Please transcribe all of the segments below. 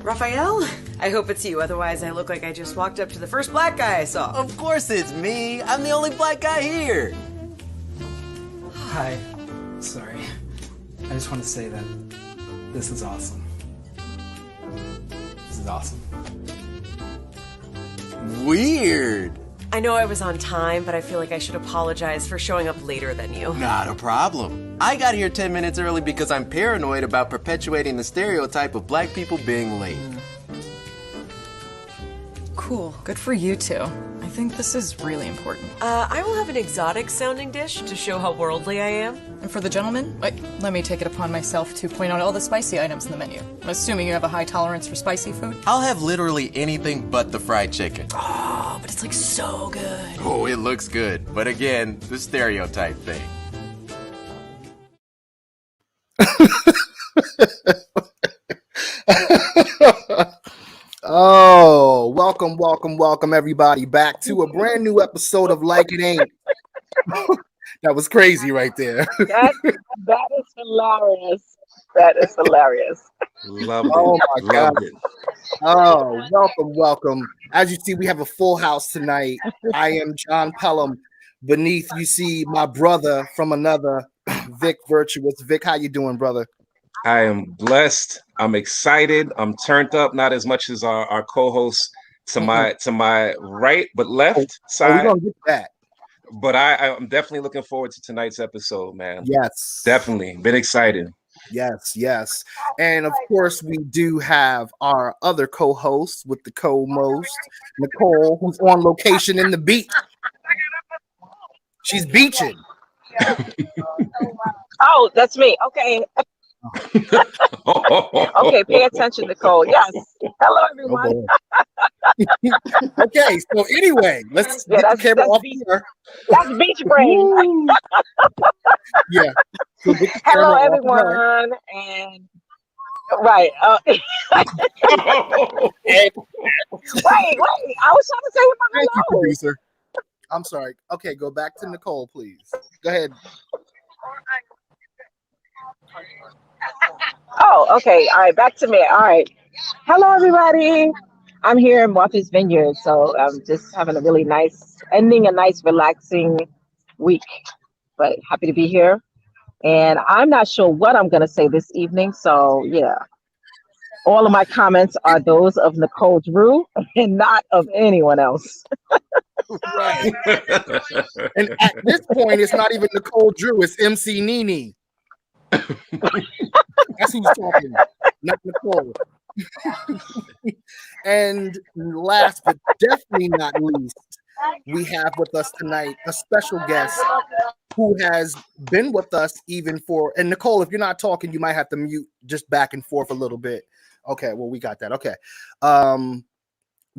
Raphael? I hope it's you, otherwise I look like I just walked up to the first black guy I saw. Of course it's me. I'm the only black guy here. Hi. Sorry. I just want to say that this is awesome. This is awesome. Weird. I know I was on time, but I feel like I should apologize for showing up later than you. Not a problem. I got here 10 minutes early because I'm paranoid about perpetuating the stereotype of black people being late. Cool. Good for you two. I think this is really important. I will have an exotic sounding dish to show how worldly I am. And for the gentleman, let me take it upon myself to point out all the spicy items in the menu. I'm assuming you have a high tolerance for spicy food? I'll have literally anything but the fried chicken. Oh, but it's like so good. Oh, it looks good. But again, the stereotype thing. Oh, welcome everybody back to a brand new episode of Like It Ain't. That was crazy right there. That is hilarious. That is hilarious. Love it. Oh my God. Love it. Oh, welcome. As you see, we have a full house tonight. I am John Pelham. Beneath, you see my brother from another, Vic Virtuous. Vic, how you doing, brother? I am blessed. I'm excited. I'm turned up, not as much as our co-host to my right, but left side. We're gonna get that. But I'm definitely looking forward to tonight's episode, man. Yes. Definitely. Been excited. Yes. And of course, we do have our other co-host with the co-most, Nicole, who's on location in the beach. She's beaching. Oh, that's me. Okay. Okay, pay attention, Nicole. Yes. Hello, everyone. Okay, so anyway, let's get the camera off here. That's beach brain. Yeah. So get the Hello, camera off everyone. And right. her. Wait. I was trying to say my Thank you, hello. producer. I'm sorry. Okay, go back to Nicole, please. Go ahead. Oh, okay. All right, back to me. All right. Hello, everybody. I'm here in Martha's Vineyard, so I'm just having a really nice ending, a nice relaxing week. But happy to be here, and I'm not sure what I'm going to say this evening. So yeah, all of my comments are those of Nicole Drew and not of anyone else. Right. And at this point, it's not even Nicole Drew, it's MC Nene. That's who's talking, not Nicole. And last but definitely not least, we have with us tonight a special guest who has been with us even for, and Nicole, if you're not talking, you might have to mute just back and forth a little bit. Okay, well, we got that. Okay.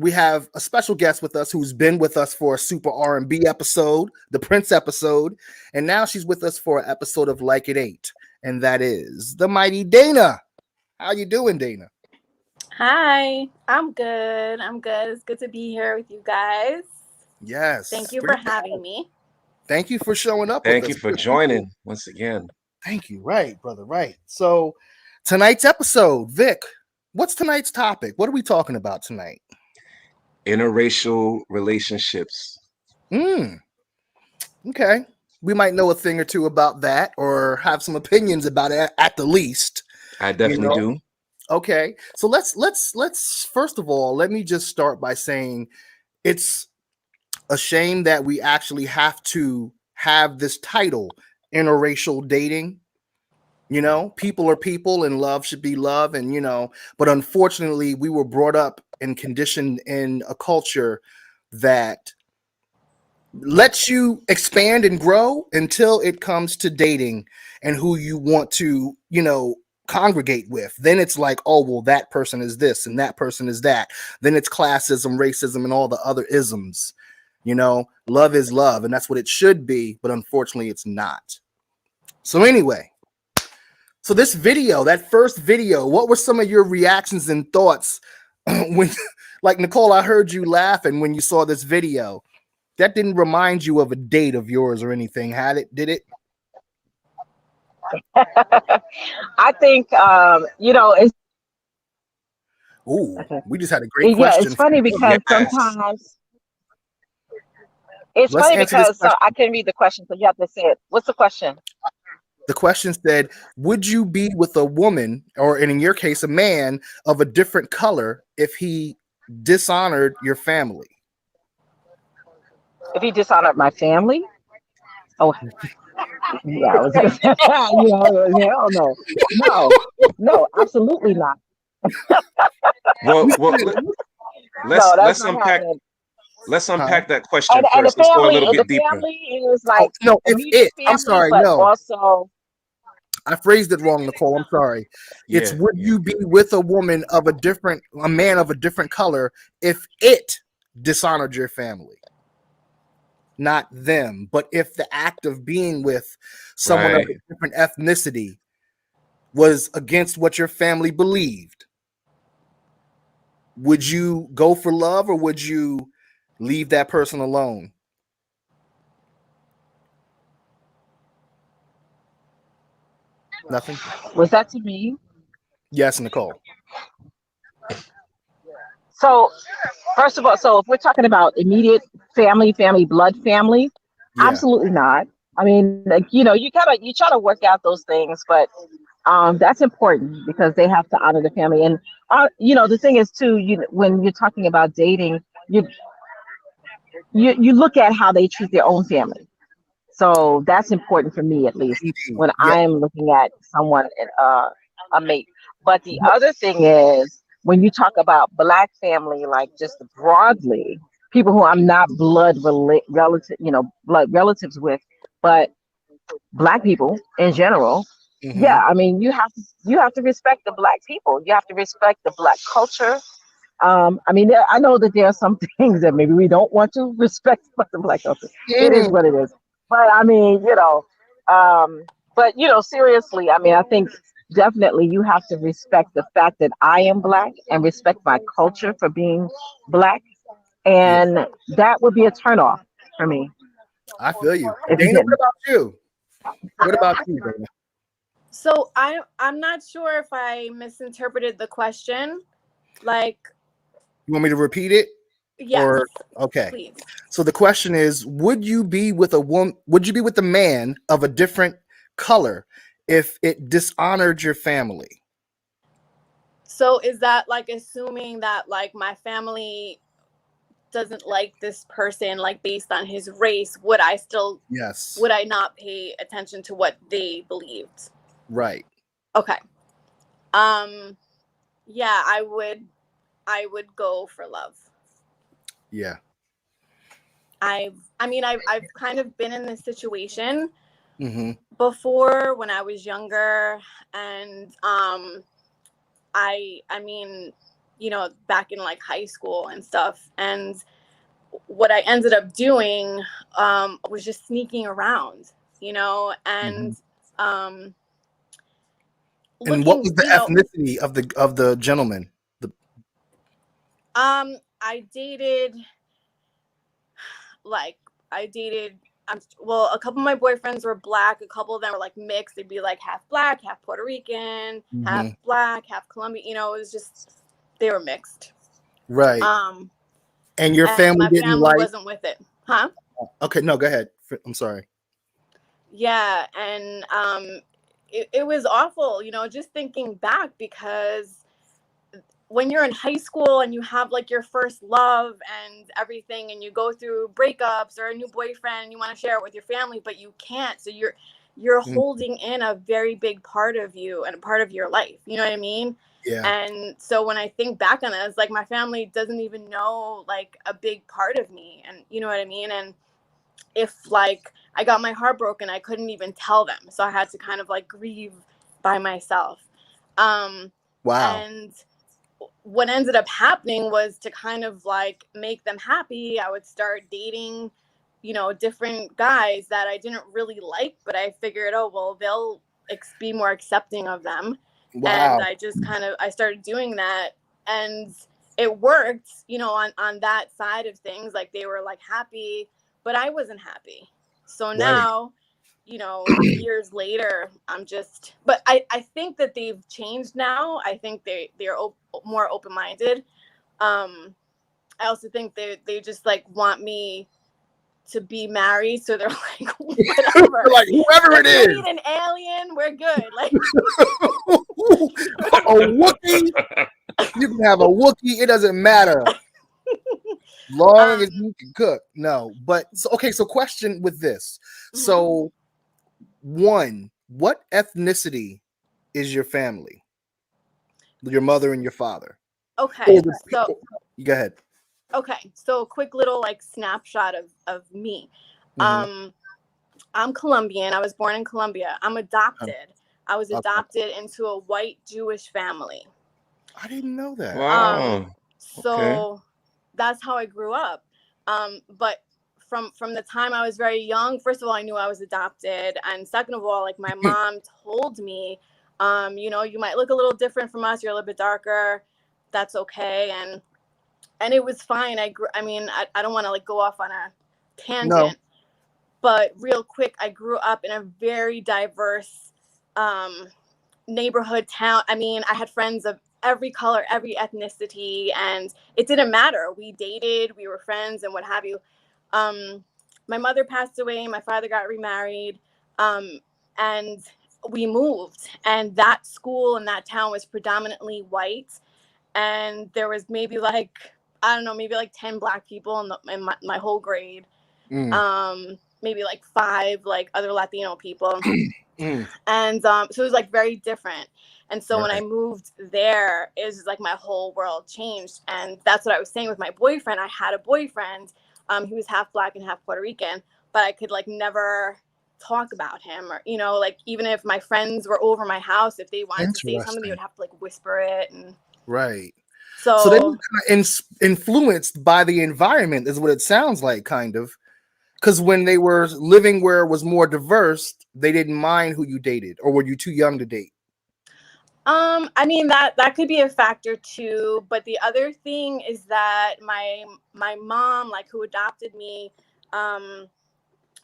We have a special guest with us who's been with us for a super R&B episode, the Prince episode, and now she's with us for an episode of Like It Ain't, and that is the mighty Dana. How you doing, Dana? Hi, I'm good. It's good to be here with you guys. Yes. Thank you for having me. Thank you for showing up. Thank you for joining once again. Thank you. Right, brother. Right. So tonight's episode, Vic, what's tonight's topic? What are we talking about tonight? Interracial relationships. Okay. We might know a thing or two about that or have some opinions about it at the least. I definitely do. Okay. So let's first of all, let me just start by saying it's a shame that we actually have to have this title, interracial dating. You know, people are people and love should be love. And, you know, but unfortunately, we were brought up and conditioned in a culture that lets you expand and grow until it comes to dating and who you want to, you know, congregate with. Then it's like, oh, well, that person is this and that person is that. Then it's classism, racism, and all the other isms. You know, love is love, and that's what it should be, but unfortunately, it's not. So anyway. So this video, that first video, what were some of your reactions and thoughts when, like Nicole, I heard you laughing when you saw this video. That didn't remind you of a date of yours or anything, did it? I think, you know, it's Ooh, Okay. we just had a great Yeah, it's question. funny because Yes. sometimes it's Let's funny answer this because so I question. can read the question, so you have to say it. What's the question? The question said, would you be with a woman, or in your case, a man of a different color if he dishonored your family? If he dishonored my family? Oh, yeah, I was gonna say, hell no, no, no, absolutely not. Well, No, that's let's not unpack happening. Huh? that question And first. Let's go a little the bit deeper. family is Oh like no, if immediate it. I'm family, sorry. but No, also I phrased it wrong, Nicole. I'm sorry. It's Yeah, would yeah. you be with a man of a different color if it dishonored your family? Not them, but if the act of being with someone of Right. a different ethnicity was against what your family believed, would you go for love or would you leave that person alone? Nothing? was that to me? Yes, Nicole. So first of all, so if we're talking about immediate blood family, Yeah. absolutely not. I mean, like, you try to work out those things, but that's important because they have to honor the family. And the thing is too, when you're talking about dating, you you look at how they treat their own family. So that's important for me, at least, Indeed. when Yeah. I'm looking at someone, a mate. But the other thing is, when you talk about black family, like just broadly, people who I'm not blood relatives with, but black people in general, Mm-hmm. yeah, I mean, you have to respect the black people. You have to respect the black culture. I mean, I know that there are some things that maybe we don't want to respect about the black culture. It is Mm. what it is. But I mean, seriously, I mean, I think definitely you have to respect the fact that I am black and respect my culture for being black, Yeah, and that would be a turnoff for me. I feel you. If you Dana, what didn't. about you? What about you, Dana? So I'm not sure if I misinterpreted the question. Like, You want me to repeat it? yes, Or okay. please. So the question is, would you be with a woman, would you be with a man of a different color if it dishonored your family? So is that like assuming that like my family doesn't like this person like based on his race, Yes. would I not pay attention to what they believed? Right. Okay. Um yeah, I would go for love. Yeah. I've kind of been in this situation Mm-hmm. before when I was younger, and I mean, back in like high school and stuff, and what I ended up doing was just sneaking around, Mm-hmm. and um And what looking, was the ethnicity of the gentleman? The I dated like I dated well, a couple of my boyfriends were black, a couple of them were like mixed. They'd be like half black, half Puerto Rican, half mm-hmm. black, half Colombian. It was just they were mixed. Right. Um, And your and family my didn't family like. wasn't with it, huh? Okay, no, go ahead. I'm sorry. Yeah, and it was awful, just thinking back because when you're in high school and you have like your first love and everything and you go through breakups or a new boyfriend and you want to share it with your family but you can't, so you're Mm, holding in a very big part of you and a part of your life, you know what I mean? yeah. And so when I think back on it, it's like my family doesn't even know like a big part of me, and you know what I mean? And if like I got my heart broken, I couldn't even tell them, so I had to kind of like grieve by myself. um Wow. and what ended up happening was to kind of like make them happy, I would start dating, different guys that I didn't really like, but I figured, oh, well, they'll be more accepting of them. And Wow. I started doing that, and it worked, on that side of things. Like they were like happy, but I wasn't happy. So Right. now, years later, but I think that they've changed now. I think they're more open-minded. I also think they just like want me to be married, so they're like, whatever, like whoever it if is, you need an alien, we're good. Like a Wookiee, you can have a Wookiee. It doesn't matter, long as you can cook. No, but so question with this. Mm-hmm. So, one, what ethnicity is your family? Your mother and your father. Okay, so you go ahead. Okay, so a quick little like snapshot of me. Mm-hmm. I'm Colombian. I was born in Colombia. I'm adopted. I was adopted into a white Jewish family. I didn't know that. Wow. So that's how I grew up. But from the time I was very young, first of all, I knew I was adopted, and second of all, like my mom told me, you might look a little different from us. You're a little bit darker. That's okay. And it was fine. I don't want to like go off on a tangent, but real quick, I grew up in a very diverse neighborhood town. I mean, I had friends of every color, every ethnicity, and it didn't matter. We dated, we were friends, and what have you. My mother passed away. My father got remarried, and we moved. And that school in that town was predominantly white, and there was maybe like, I don't know, maybe like 10 Black people in my whole grade. Maybe like 5 like other Latino people. And so it was like very different. And so when I moved there, it was like my whole world changed. And that's what I was saying with my boyfriend. I had a boyfriend who was half Black and half Puerto Rican, but I could like never talk about him, or like even if my friends were over my house, if they wanted to say something, they would have to like whisper it. And so they were kind of influenced by the environment, is what it sounds like, kind of. Because when they were living where it was more diverse, they didn't mind who you dated, or were you too young to date? I mean, that could be a factor too. But the other thing is that my mom, like who adopted me,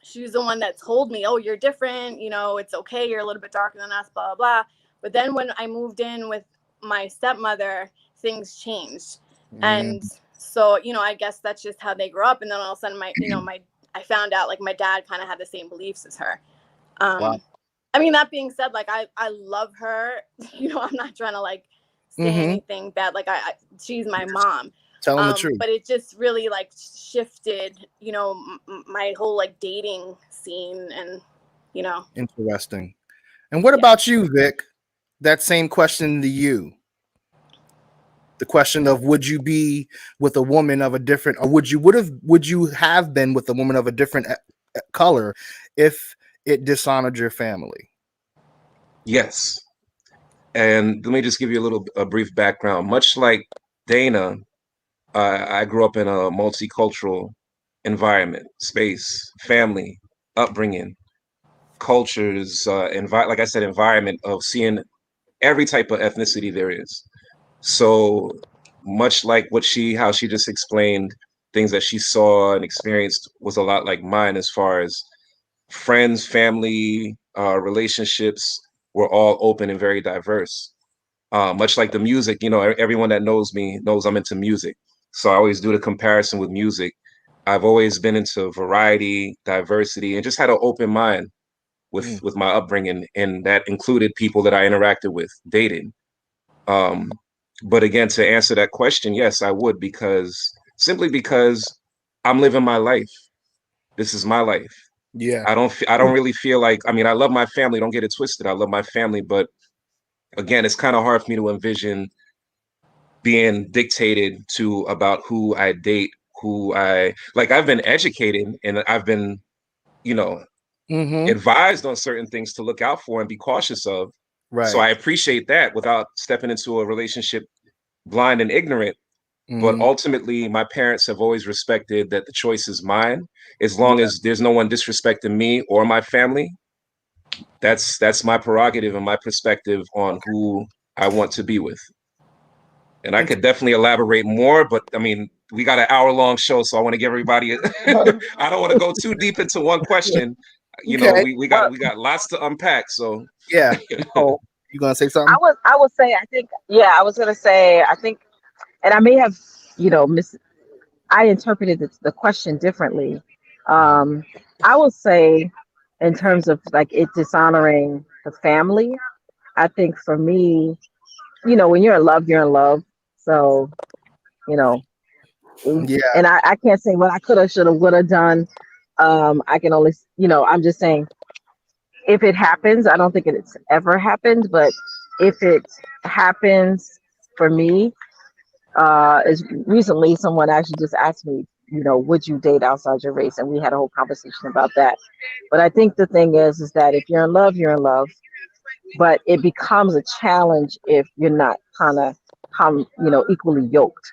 she was the one that told me, oh, you're different. It's okay. You're a little bit darker than us, blah, blah, blah. But then when I moved in with my stepmother, things changed. And so, I guess that's just how they grew up. And then all of a sudden I found out like my dad kind of had the same beliefs as her. Wow. I mean, that being said, like I love her. I'm not trying to like say anything bad. Like she's my mom. Telling the truth. But it just really like shifted, my whole like dating scene, and Interesting. And what about you, Vic? That same question to you. The question of, would you be with a woman of a different, or would you have been with a woman of a different color if it dishonored your family? Yes. And let me just give you a brief background. Much like Dana, I grew up in a multicultural environment, space, family, upbringing, cultures, like I said, environment of seeing every type of ethnicity there is. So much like how she just explained things that she saw and experienced was a lot like mine, as far as friends, family, relationships were all open and very diverse. Much like the music, everyone that knows me knows I'm into music. So I always do the comparison with music. I've always been into variety, diversity, and just had an open mind with my upbringing, and that included people that I interacted with, dating. But again, to answer that question, yes, I would, simply because I'm living my life. This is my life. Yeah. I don't really feel like, I mean, I love my family. Don't get it twisted. I love my family, but again, it's kind of hard for me to envision being dictated to about who I date, I've been educated and I've been, advised on certain things to look out for and be cautious of. Right. So I appreciate that without stepping into a relationship blind and ignorant. But ultimately, my parents have always respected that the choice is mine. As long as there's no one disrespecting me or my family, that's my prerogative and my perspective on who I want to be with. And I could definitely elaborate more, but I mean, we got an hour-long show, so I want to give everybody. I don't want to go too deep into one question. You know, Okay. we Well, got lots to unpack. So Yeah. Oh, you gonna say something? I would say I think yeah, I was gonna say I think, and I may have I interpreted the question differently. Um, I will say, in terms of like it dishonoring the family, I think for me, when you're in love, you're in love. So, you know, Yeah. and I can't say what I could have, should have, would have done. I can only, I'm just saying if it happens, I don't think it's ever happened, but if it happens for me, is recently someone actually just asked me, would you date outside your race? And we had a whole conversation about that. But I think the thing is that if you're in love, you're in love. But it becomes a challenge if you're not kind of equally yoked.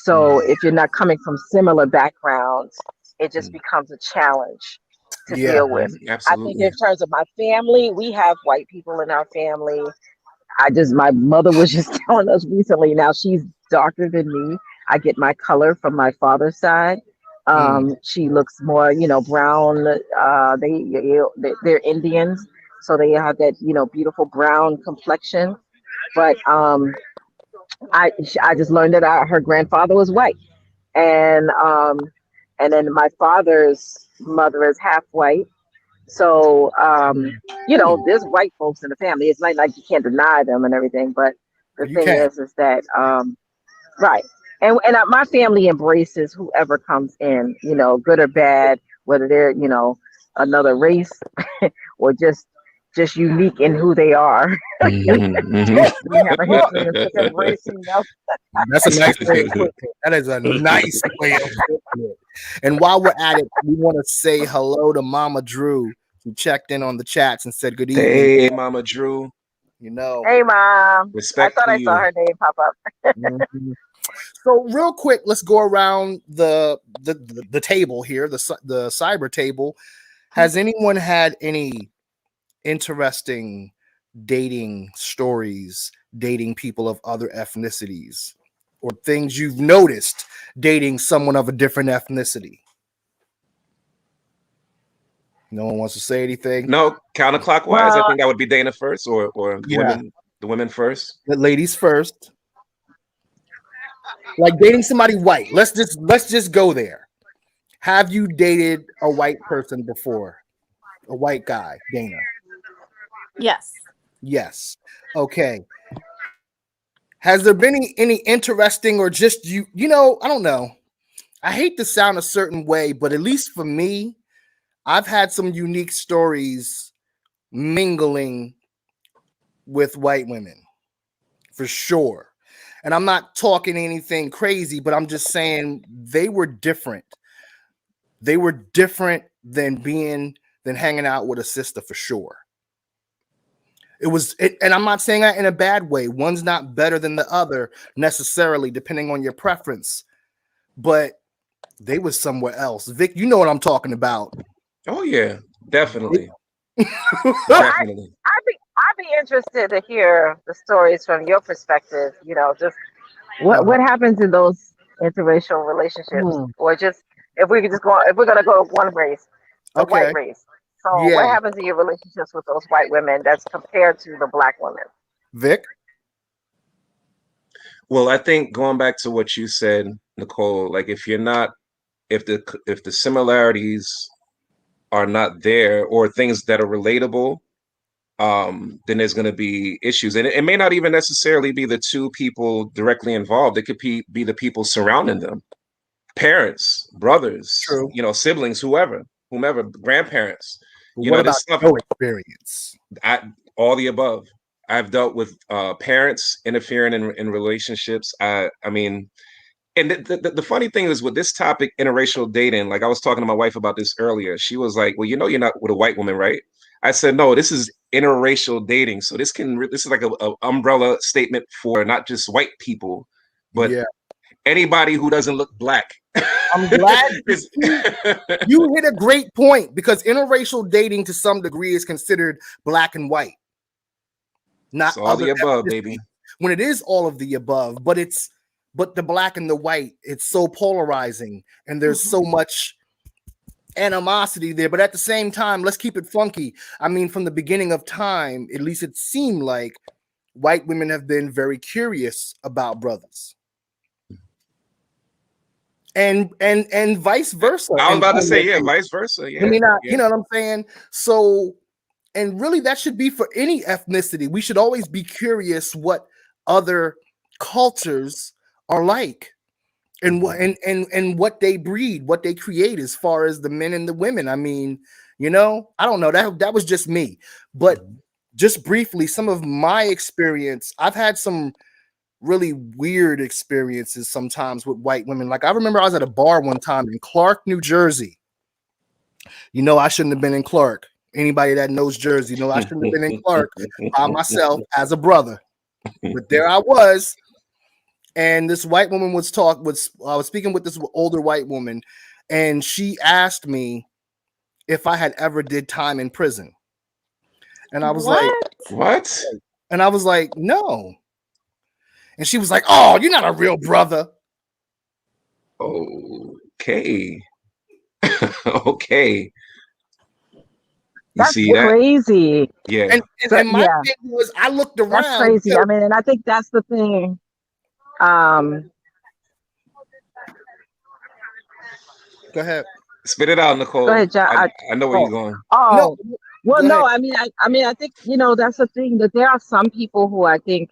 So if you're not coming from similar backgrounds, it just becomes a challenge to Yeah. deal with. I think absolutely. in terms of my family, we have white people in our family. My mother was just telling us recently, now she's darker than me. I get my color from my father's side. Mm. She looks more, brown. They're Indians, so they have that, beautiful brown complexion. But I just learned that her grandfather was white, and then my father's mother is half white. So, there's white folks in the family. It's like you can't deny them and everything. But the You thing can. is that, right. And my family embraces whoever comes in, good or bad, whether they're, another race or just unique in who they are. We have a Well, history of just embracing them. that's a nice way of putting it. That is a nice way of putting it. And while we're at it, we want to say hello to Mama Drew, who checked in on the chats and said good evening. Hey, Mama Drew, You know. Hey, Mom. I respect thought to I saw you. her name pop up. Mhm. So real quick, let's go around the table here, the cyber table. Has anyone had any interesting dating stories, dating people of other ethnicities, or things you've noticed dating someone of a different ethnicity? No one wants to say anything. No, counterclockwise. I Well, think that would be Dana first, or Yeah, the women first. the ladies first. Like dating somebody white. Let's just go there. Have you dated a white person before? A white guy, Dana? Yes. Yes. Okay. Has there been any interesting or just I don't know. I hate to sound a certain way, but at least for me, I've had some unique stories mingling with white women for sure. And I'm not talking anything crazy, but I'm just saying they were different. They were different than hanging out with a sister for sure. And I'm not saying that in a bad way. One's not better than the other necessarily, depending on your preference. But they was somewhere else. Vic, you know what I'm talking about. Oh yeah, definitely, well, definitely. I'd be interested to hear the stories from your perspective. Just what happens in those interracial relationships, Hmm. or just if we're gonna go one race, the white Okay. race. So Yeah. what happens in your relationships with those white women that's compared to the black women? Vic. Well, I think going back to what you said, Nicole, like if the similarities are not there or things that are relatable, then there's going to be issues, and it may not even necessarily be the two people directly involved. It could be the people surrounding them, parents, brothers, True. siblings, whomever, grandparents. But what about This stuff. your experience? I all the above. I've dealt with parents interfering in relationships. I mean, and the funny thing is with this topic, interracial dating. Like I was talking to my wife about this earlier. She was like, "Well, you're not with a white woman, right?" I said, "No, this is interracial dating. So this is like a umbrella statement for not just white people, but Yeah. anybody who doesn't look black." I'm glad It's- you hit a great point because interracial dating to some degree is considered black and white, not it's all other the above, ethnicities. baby. When it is all of the above, but the black and the white, it's so polarizing and there's so much animosity there, but at the same time, let's keep it funky. I mean, from the beginning of time, at least it seemed like white women have been very curious about brothers. And vice versa. I was And about to say, yeah, vice versa. Yeah, I mean, yeah. you know what I'm saying? So, and really that should be for any ethnicity. We should always be curious what other cultures are like and what and what they breed, what they create as far as the men and the women. I mean, you know, I don't know. That was just me. But just briefly, some of my experience, I've had some really weird experiences sometimes with white women. Like I remember I was at a bar one time in Clark, New Jersey. You know, I shouldn't have been in Clark. Anybody that knows Jersey, know I shouldn't have been in Clark by myself as a brother. But there I was. And this white woman I was speaking with this older white woman, and she asked me if I had ever did time in prison. And I was like, what? And I was like, no. And she was like, oh, you're not a real brother. Okay. Okay. That's see that? crazy. Yeah. And my thing was, I looked around. That's crazy. I mean, and I think that's the thing. Go ahead. Spit it out, Nicole. Go ahead, John. I know where you're going. Oh, well, no. I mean, I think that's the thing, that there are some people who I think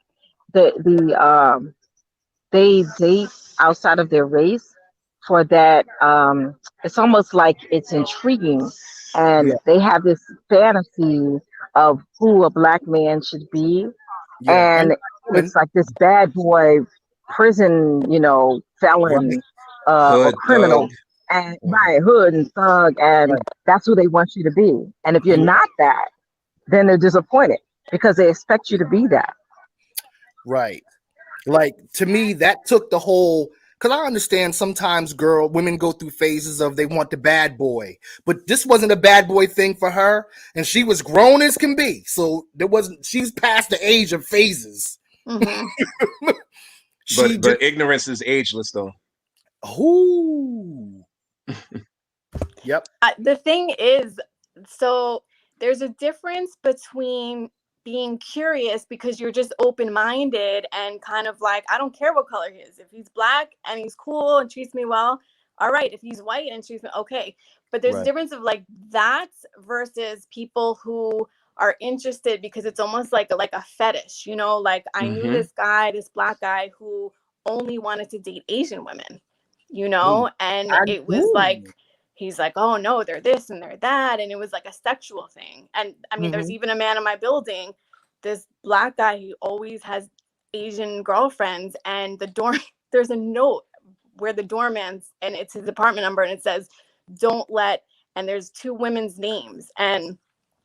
that they date outside of their race for that. It's almost like it's intriguing, and they have this fantasy of who a black man should be, and it's like this bad boy prison, felon, or criminal. Thug. And hood and thug, and that's who they want you to be. And if you're not that, then they're disappointed because they expect you to be that. Right. Like, to me, that took the whole, because I understand sometimes women go through phases of they want the bad boy, but this wasn't a bad boy thing for her, and she was grown as can be. So she's past the age of phases. Mm-hmm. but ignorance is ageless, though. Ooh. Yep. The thing is, so there's a difference between being curious because you're just open-minded and kind of like, I don't care what color he is. If he's black and he's cool and treats me well, all right. If he's white and treats me okay. But there's a difference of like that versus people who are interested because it's almost like a fetish, like I knew this black guy who only wanted to date Asian women. And it was like, he's like, oh no, they're this and they're that. And it was like a sexual thing. And I mean, there's even a man in my building, this black guy who always has Asian girlfriends, and there's a note where the doorman's, and it's his apartment number, and it says, don't let, and there's 2 women's names. And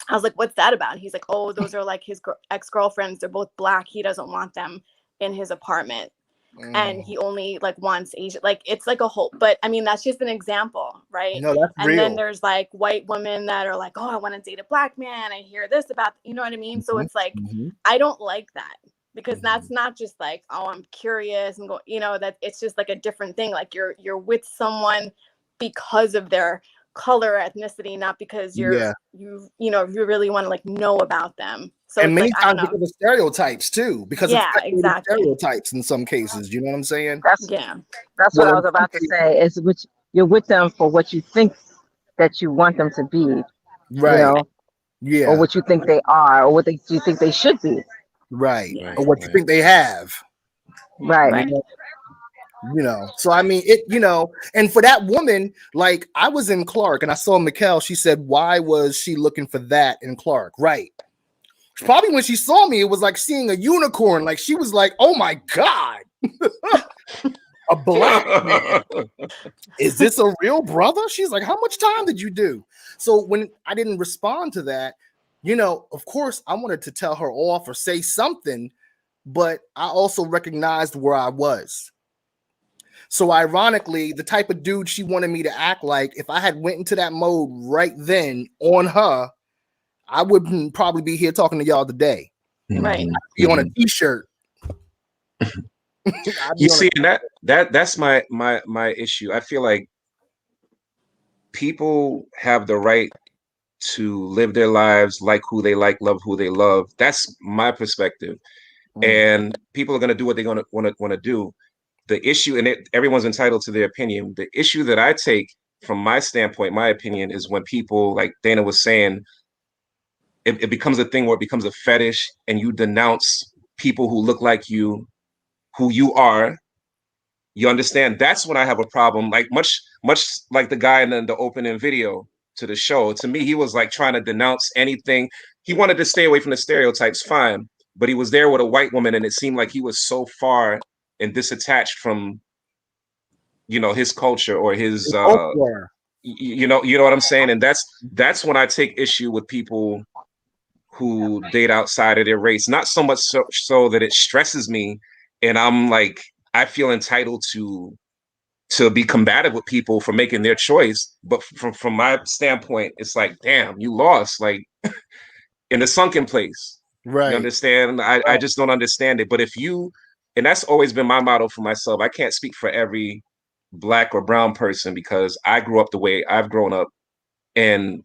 I was like, what's that about? And he's like, oh, those are like his ex-girlfriends. They're both black. He doesn't want them in his apartment. And he only like wants Asian, like it's like a whole, but I mean, that's just an example, right? No, that's and real. Then there's like white women that are like, oh, I want to date a black man. I hear this about, you know what I mean? So it's like, I don't like that, because that's not just like, oh, I'm curious and go, that it's just like a different thing. Like you're with someone because of their color, ethnicity, not because you really want to like know about them. So and many like, times because of stereotypes too, because of stereotypes in some cases. You know what I'm saying? That's what I was about to say. Is you're with them for what you think that you want them to be, right? Or what you think they are, or what you think they should be, right? Or what you think they have, right? So I mean it, and for that woman, like I was in Clark and I saw Mikkel. She said, "Why was she looking for that in Clark?" Right. Probably when she saw me, it was like seeing a unicorn. Like she was like, "Oh my God, a black man. Is this a real brother?" She's like, "How much time did you do?" So when I didn't respond to that, of course I wanted to tell her off or say something, but I also recognized where I was. So ironically, the type of dude she wanted me to act like, if I had went into that mode right then on her, I wouldn't probably be here talking to y'all today. Right. I'd be on a t-shirt. You see, that's my issue. I feel like people have the right to live their lives, like who they like, love who they love. That's my perspective. And people are going to do what they're going to want to do. The issue, and everyone's entitled to their opinion. The issue that I take from my standpoint, my opinion, is when people, like Dana was saying, it becomes a thing where it becomes a fetish, and you denounce people who look like you, who you are. You understand? That's when I have a problem. Like much like the guy in the opening video to the show. To me, he was like trying to denounce anything. He wanted to stay away from the stereotypes, fine, but he was there with a white woman, and it seemed like he was so far and disattached from, his culture or his you know what I'm saying. And that's when I take issue with people who date outside of their race. Not so much so that it stresses me and I'm like, I feel entitled to be combative with people for making their choice, but from my standpoint, it's like, damn, you lost, like in a sunken place. Right. You understand? I just don't understand it. But and that's always been my motto for myself. I can't speak for every Black or brown person because I grew up the way I've grown up. And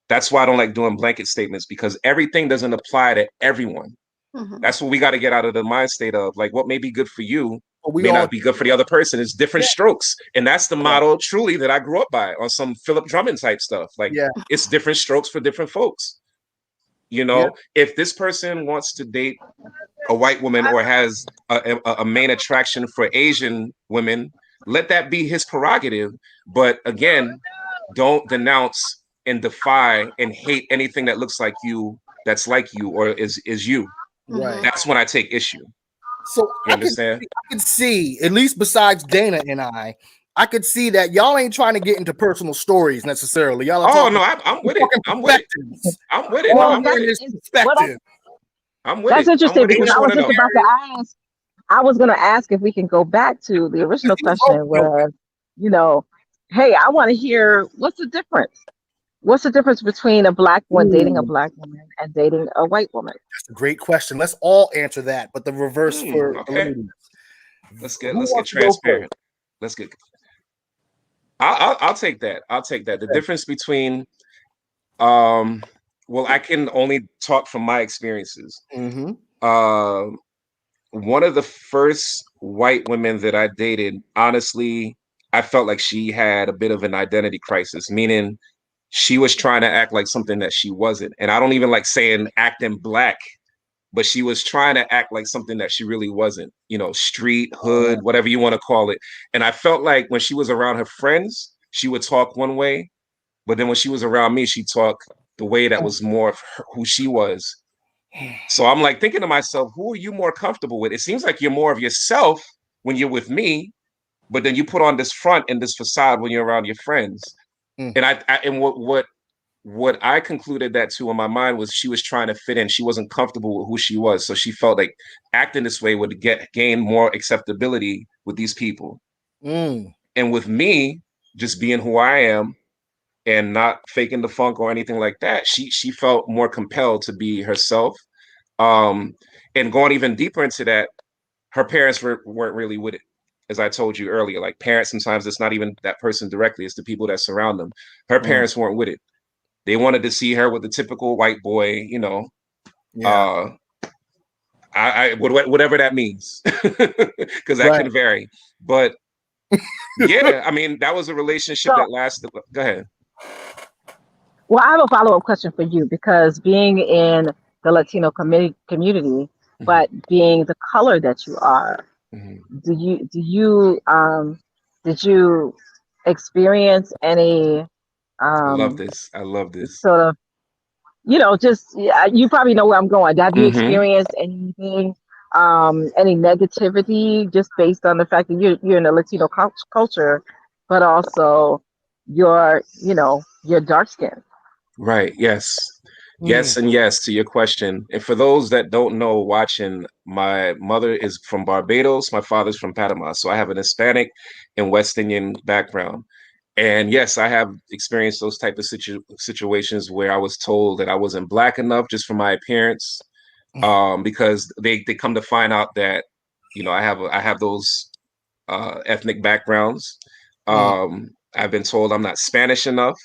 that's why I don't like doing blanket statements, because everything doesn't apply to everyone. Mhm. That's what we got to get out of the mind state of, like, what may be good for you may not be good for the other person. It's different strokes. And that's the motto truly that I grew up by on some Philip Drummond type stuff. Like, it's different strokes for different folks. If this person wants to date a white woman or has a main attraction for Asian women, let that be his prerogative. But again, don't denounce and defy and hate anything that looks like you, that's like you, or is you. Right. That's when I take issue. So you understand? I can see, at least besides Dana and I could see that y'all ain't trying to get into personal stories necessarily. Y'all are talking, I'm with it. I'm with it. I'm with it. Well, I'm with it. Perspective. I'm with That's it. interesting because I was just know. about to ask. I was going to ask if we can go back to the original question where, hey, I want to hear what's the difference? What's the difference between a Black woman dating a Black woman and dating a white woman? That's a great question. Let's all answer that, but the reverse for okay. ladies. Let's get transparent. Let's get. I'll take that. I'll take that. The difference between, well, I can only talk from my experiences. Mm-hmm. One of the first white women that I dated, honestly, I felt like she had a bit of an identity crisis, meaning she was trying to act like something that she wasn't. And I don't even like saying acting Black, but she was trying to act like something that she really wasn't, street, hood, whatever you want to call it. And I felt like when she was around her friends, she would talk one way, but then when she was around me, she'd talk the way that was more of who she was. So I'm like thinking to myself, who are you more comfortable with? It seems like you're more of yourself when you're with me, but then you put on this front and this facade when you're around your friends. And and what I concluded that to in my mind was she was trying to fit in. She wasn't comfortable with who she was. So she felt like acting this way would gain more acceptability with these people. And with me, just being who I am and not faking the funk or anything like that, she felt more compelled to be herself. And going even deeper into that, her parents weren't really with it. As I told you earlier, like parents, sometimes it's not even that person directly, it's the people that surround them. Her parents weren't with it. They wanted to see her with the typical white boy, whatever that means, because that can vary. But yeah, I mean, that was a relationship that lasted. Go ahead. Well, I have a follow-up question for you because being in the Latino community, but being the color that you are, did you experience any I love this. sort of, you probably know where I'm going. Have you experienced anything, any negativity just based on the fact that you're in the Latino culture, but also you're dark skinned? Right. Yes. Yes, and yes to your question. And for those that don't know watching, my mother is from Barbados. My father's from Panama. So I have an Hispanic and West Indian background. And yes, I have experienced those type of situations where I was told that I wasn't Black enough just for my appearance, because they come to find out that, I have those ethnic backgrounds. I I've been told I'm not Spanish enough,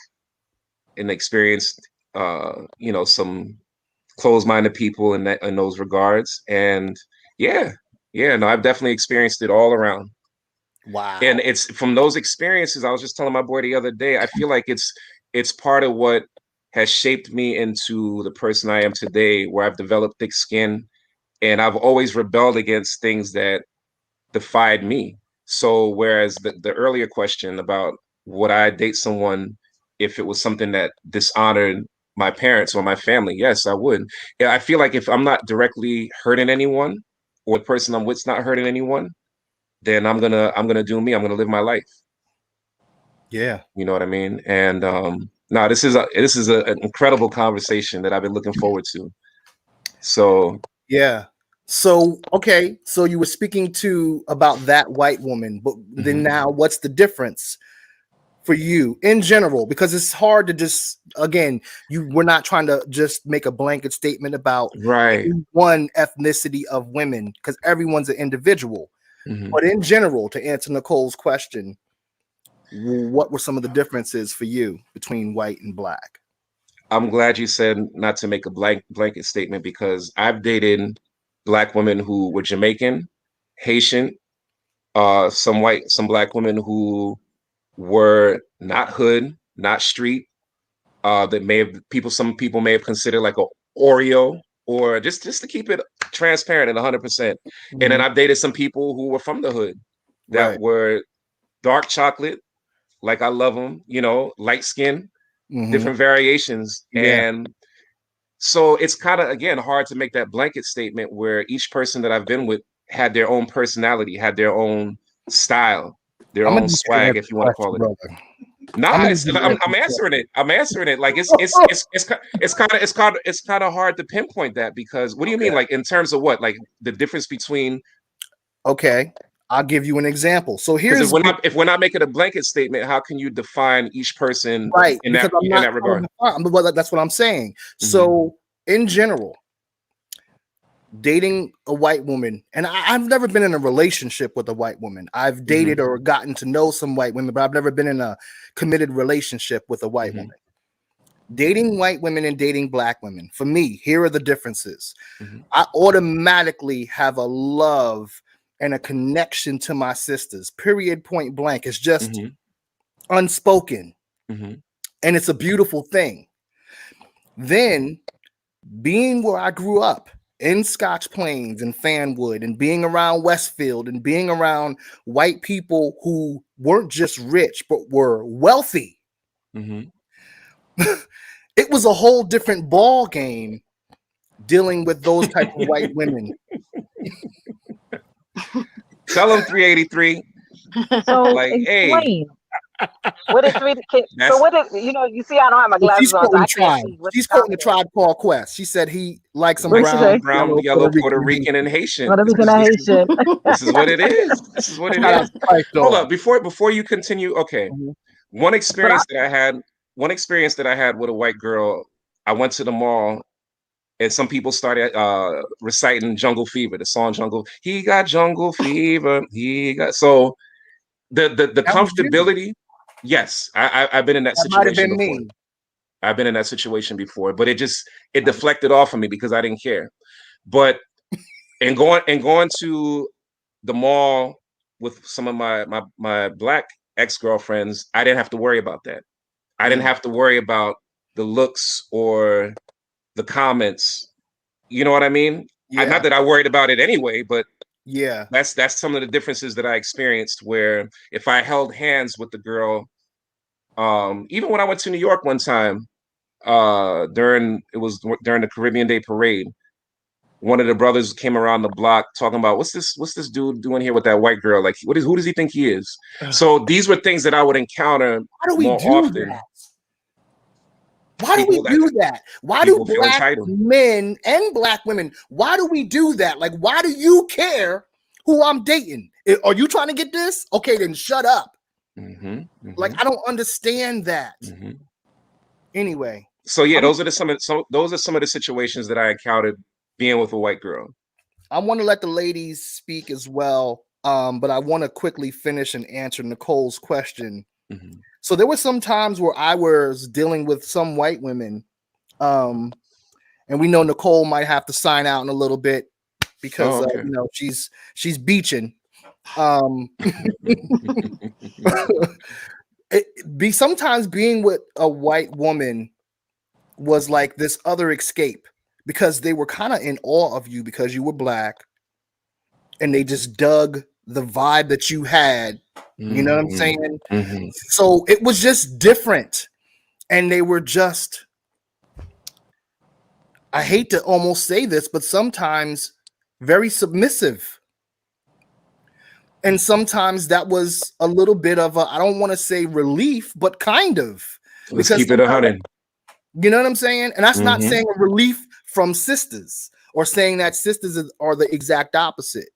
and experienced, some closed-minded people in those regards. And yeah, yeah, no, I've definitely experienced it all around. And Wow. it's from those experiences. I was just telling my boy the other day, I feel like it's part of what has shaped me into the person I am today, where I've developed thick skin, and I've always rebelled against things that defied me. So whereas the earlier question about would I date someone if it was something that dishonored my parents or my family, yes, I would. Yeah, I feel like if I'm not directly hurting anyone, or the person I'm with's not hurting anyone, then I'm gonna do me. I'm gonna live my life. Yeah. You know what I mean? And no, this is an incredible conversation that I've been looking forward to. So Yeah. So, okay, so you were speaking to about that white woman, but then now what's the difference for you in general? Because it's hard to just, again, we're not trying to just make a blanket statement about right. any one ethnicity of women, because everyone's an individual. Mhm. But in general, to answer Nicole's question, what were some of the differences for you between white and black? I'm glad you said not to make a blanket statement, because I've dated black women who were Jamaican, Haitian, some black women who were not hood, not street, that some people may have considered like a Oreo, or just to keep it transparent and 100%. And then I've dated some people who were from the hood that Right. were dark chocolate, like I love them, light skin, different variations. Yeah. And so it's kind of, again, hard to make that blanket statement where each person that I've been with had their own personality, had their own style, their I'm gonna own need you to swag, answer if the you want to question, call it. brother. Nah, Need you to answer I'm the answering question. it. I'm answering it. Like it's kind of hard to pinpoint that, because what do you mean? Like in terms of what? Like the difference between, Okay, I'll give you an example. So because here's if we're not making a blanket statement, how can you define each person right, in because I'm not that trying regard? to define, but that's what I'm saying. Hmm. So in general, dating a white woman, and I've never been in a relationship with a white woman. I've dated or gotten to know some white women, but I've never been in a committed relationship with a white woman. Dating white women and dating black women, for me, here are the differences. I automatically have a love and a connection to my sisters, period, point blank. It's just unspoken, and it's a beautiful thing. Then, being where I grew up in Scotch Plains and Fanwood, and being around Westfield, and being around white people who weren't just rich but were wealthy, it was a whole different ball game dealing with those type of white women. Tell them 383. So Like, hey, explain what is three. So that's what is, you see I don't have my Well, she's glasses on, so quoting I can't Tribe. see what She's the quoting the comment is. Tribe Called Quest. She said he likes some What she brown, say? brown, yellow, Puerto Rican, and Haitian. Puerto Rican and Haitian. This is what it is. This is what it Shout out is. to Spice Hold Dog. up, before you continue. Okay, one But I, experience that I had. One experience that I had with a white girl. I went to the mall, and some people started reciting Jungle Fever, the song Jungle. He got jungle fever. He got so the That was you. comfortability. Yes, I've been in that That might have situation been before. me. I've been in that situation before, but it deflected off of me because I didn't care. But going to the mall with some of my black ex-girlfriends, I didn't have to worry about that. I didn't have to worry about the looks or the comments. You know what I mean? Not Yeah. that I worried about it anyway, but Yeah. that's some of the differences that I experienced, where if I held hands with the girl, even when I went to New York one time, during the Caribbean Day Parade, one of the brothers came around the block talking about what's this dude doing here with that white girl? Like, who does he think he is? So these were things that I would encounter Why do we more do often. that? Why do we do that? Why do People feel black entitled. men and black women, why do we do that? Like, why do you care who I'm dating? Are you trying to get this? Okay, then shut up. Like, I don't understand that. Anyway. So yeah, those are some of the situations that I encountered being with a white girl. I want to let the ladies speak as well, but I want to quickly finish and answer Nicole's question Mhm. So there were some times where I was dealing with some white women, and we know Nicole might have to sign out in a little bit because Oh, okay. she's beaching. Um, sometimes being with a white woman was like this other escape because they were kind of in awe of you because you were black, and they just dug the vibe that you had. You know what I'm Mhm. saying? Mhm. So it was just different, and they were just. I hate to almost say this, but sometimes very submissive. And sometimes that was a little bit of a, I don't want to say relief, but kind of, Let's because keep it a sometimes, hundred. you know what I'm saying? And that's not Mhm. saying a relief from sisters or saying that are the exact opposite,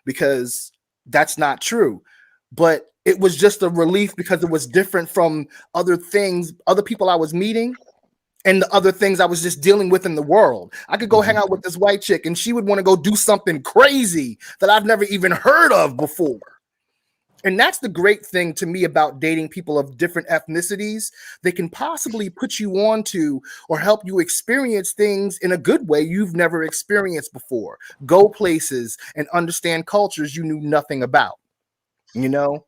because that's not true. But it was just a relief because it was different from other things, other people I was meeting, and the other things I was just dealing with in the world. I could go hang Mhm. out with this white chick and she would want to go do something crazy that I've never even heard of before. And that's the great thing to me about dating people of different ethnicities. They can possibly put you on to or help you experience things in a good way you've never experienced before. Go places and understand cultures you knew nothing about, you know?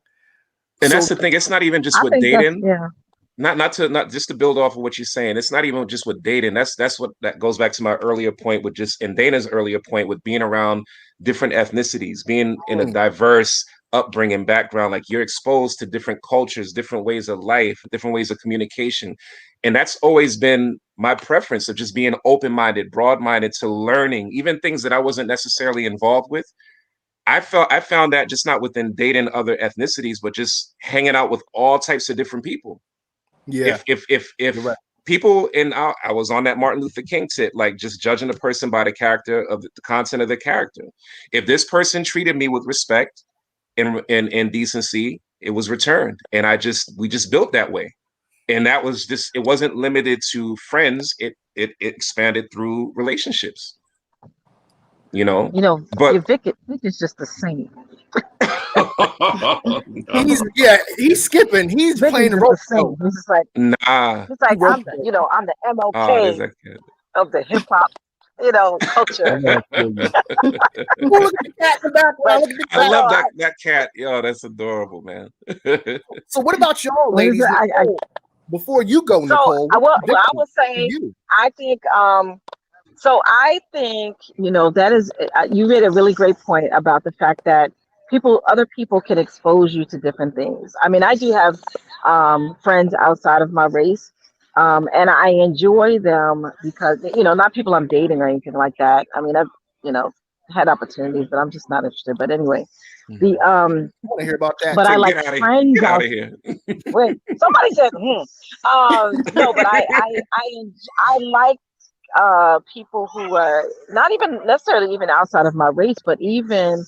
And that's So the thing. It's not even just I with think that's dating. yeah. Not just to build off of what you're saying. It's not even just with dating. That's what that goes back to my earlier point with just and Dana's earlier point with being around different ethnicities, being in a diverse upbringing background. Like you're exposed to different cultures, different ways of life, different ways of communication. And that's always been my preference of just being open-minded, broad-minded to learning, even things that I wasn't necessarily involved with. I found that just not within dating other ethnicities, but just hanging out with all types of different people. yeah, If you're right. people I was on that Martin Luther King tip, like just judging a person by the character of the content of the character. If this person treated me with respect and decency, it was returned, and we just built that way, and that was just it wasn't limited to friends. It expanded through relationships, you know. You know, But your Vic is just the same. He's skipping. He's Vic is playing the just the rope same. nah. He's He like rope. I'm the Oh, there's MLK that kid. of the hip hop, culture. I'm gonna kill you. Oh, look at the cat in the background. But Look at the I but cat. no, love that cat. Yo, that's adorable, man. So, what about y'all, what is it? ladies? Nicole, before you go, So Nicole, what's the I difference would for say you? I think so I think that is you made a really great point about the fact that other people can expose you to different things. I mean, I do have friends outside of my race, and I enjoy them because not people I'm dating or anything like that. I mean, I've you know had opportunities, but I'm just not interested. But anyway, the I want to hear about that but I too. like Get out of here. friends Get out out. of here. Wait, somebody said, no, but I like people who are not even necessarily even outside of my race, but even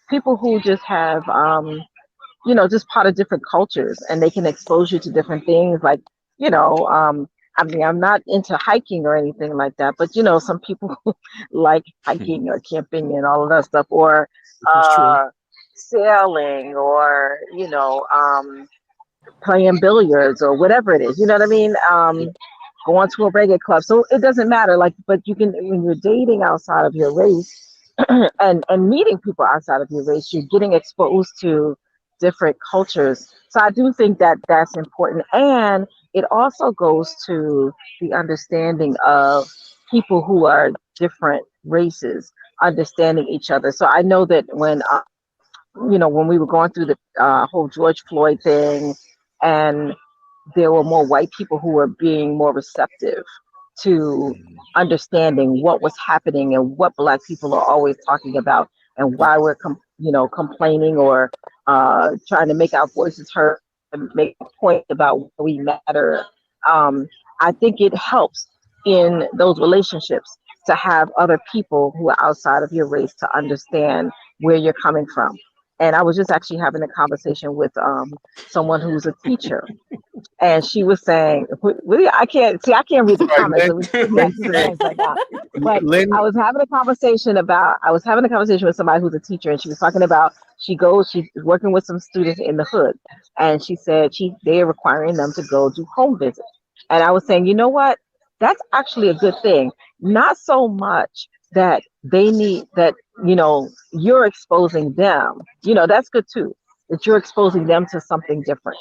people who just have just part of different cultures, and they can expose you to different things. Like, I mean, I'm not into hiking or anything like that, but some people like hiking or camping and all of that stuff, or This is true. uh, sailing, or playing billiards or whatever it is. You know what I mean? Going to a reggae club. So it doesn't matter. Like, but you can when you're dating outside of your race and meeting people outside of your race, you're getting exposed to different cultures. So I do think that that's important, and it also goes to the understanding of people who are different races understanding each other. So I know that when we were going through the whole George Floyd thing, and there were more white people who were being more receptive to understanding what was happening and what Black people are always talking about, and why we're complaining or trying to make our voices heard and make a point about why we matter. Um, I think it helps in those relationships to have other people who are outside of your race to understand where you're coming from. And I was just actually having a conversation with someone who's a teacher, and she was saying, I can't see, I can't read the Sorry, comments. So Lynn two said, things right now. But Lynn, I was having a conversation with somebody who's a teacher, and she was talking about she's working with some students in the hood, and she said they're requiring them to go do home visits. And I was saying, you know what? That's actually a good thing. Not so much that they need that, you're exposing them. That's good too. That you're exposing them to something different.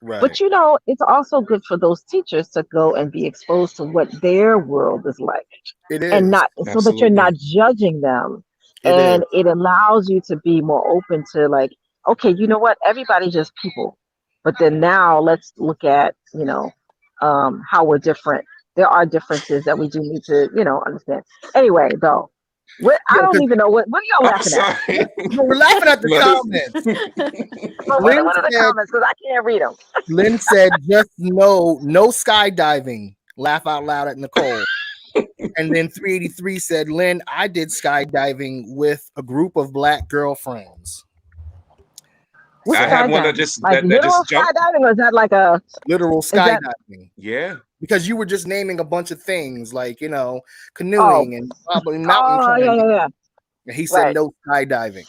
right. But it's also good for those teachers to go and be exposed to what their world is like, It and is. not so that you're Absolutely. not judging them. It is. And it allows you to be more open to, like, okay, you know what? Everybody's just people. But then now let's look at, how we're different. There are differences that we do need to, understand. Anyway, though, I Yeah, don't because even know what are y'all I'm laughing at? sorry. we're laughing at the Look, comments. But Lynn what are the said, comments? Because I can't read them. Lynn said, just no skydiving. Laugh out loud at Nicole. And then 383 said, Lynn, I did skydiving with a group of black girlfriends. What's I have one that skydiving? Like that literal just jumped. skydiving, or is that like a? Literal Is that? skydiving. Yeah. Because you were just naming a bunch of things like, Oh, canoeing and probably mountain yeah, climbing. yeah. And he said Right, no skydiving.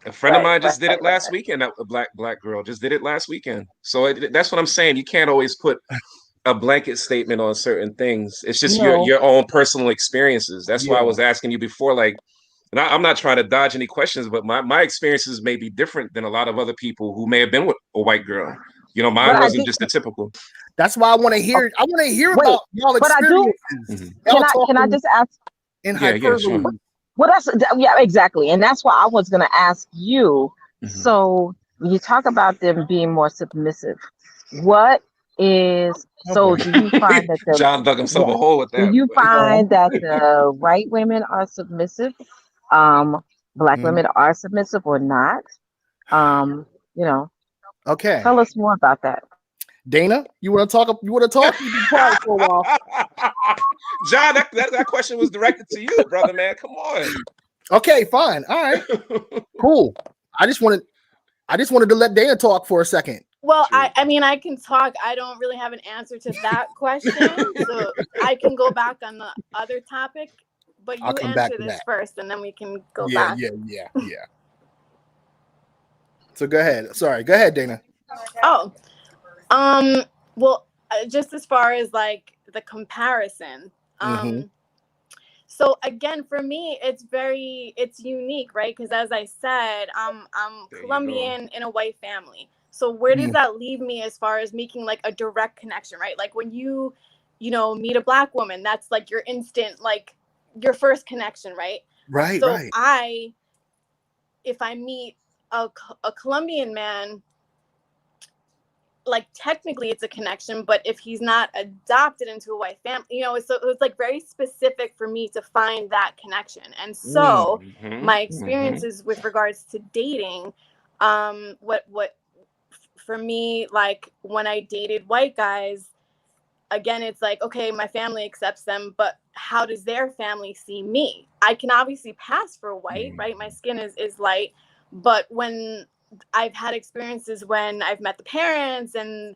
A friend of right, mine right, just did right, it right, last weekend. A black girl just did it last weekend. So that's what I'm saying. You can't always put a blanket statement on certain things. It's just No, your own personal experiences. That's why I Yeah. was asking you before, like, and I'm not trying to dodge any questions, but my experiences may be different than a lot of other people who may have been with a white girl. but Mine I wasn't do. just the typical. That's why I want to Oh, hear. I want to hear wait, about y'all but I do. experiences. Mhm. Y'all Can I talking just ask? in Yeah, sure. hyperbole. Well, yeah, exactly, and that's why I was gonna ask you. Mhm. So when you talk about them being more submissive, what is Oh boy. so? Do you find that the John dug himself yeah? a hole with Do that. you Oh. find that the white women are submissive? Um, Black Mhm. women are submissive or not? Um, you know, Okay. tell us more about that. Dana, you want to talk? You want to talk? You've been quiet for a while. John, that question was directed to you, brother, man. Come on. Okay, fine. All right. Cool. I just wanted to let Dana talk for a second. Well, Sure. I mean, I can talk. I don't really have an answer to that question. So I can go back on the other topic, but I'll you come back answer to this that. first and then we can go Yeah, back. yeah. So go ahead. Sorry. Go ahead, Dana. Oh, well, just as far as like the comparison, Mhm. so again, for me, it's unique, right? Because as I said, I'm There you go. Colombian in a white family. So where does Mm. that leave me as far as making like a direct connection, right? Like when meet a black woman, that's like your instant, like your first connection, right? Right, So right. if I meet a Colombian man, like technically it's a connection, but if he's not adopted into a white family, so it was like very specific for me to find that connection. And Mm. so Hmm. my Hmm. experiences with regards to dating, what for me, like when I dated white guys, again, it's like, okay, my family accepts them, but how does their family see me? I can obviously pass for white, right? My skin is light, but when I've had experiences when I've met the parents and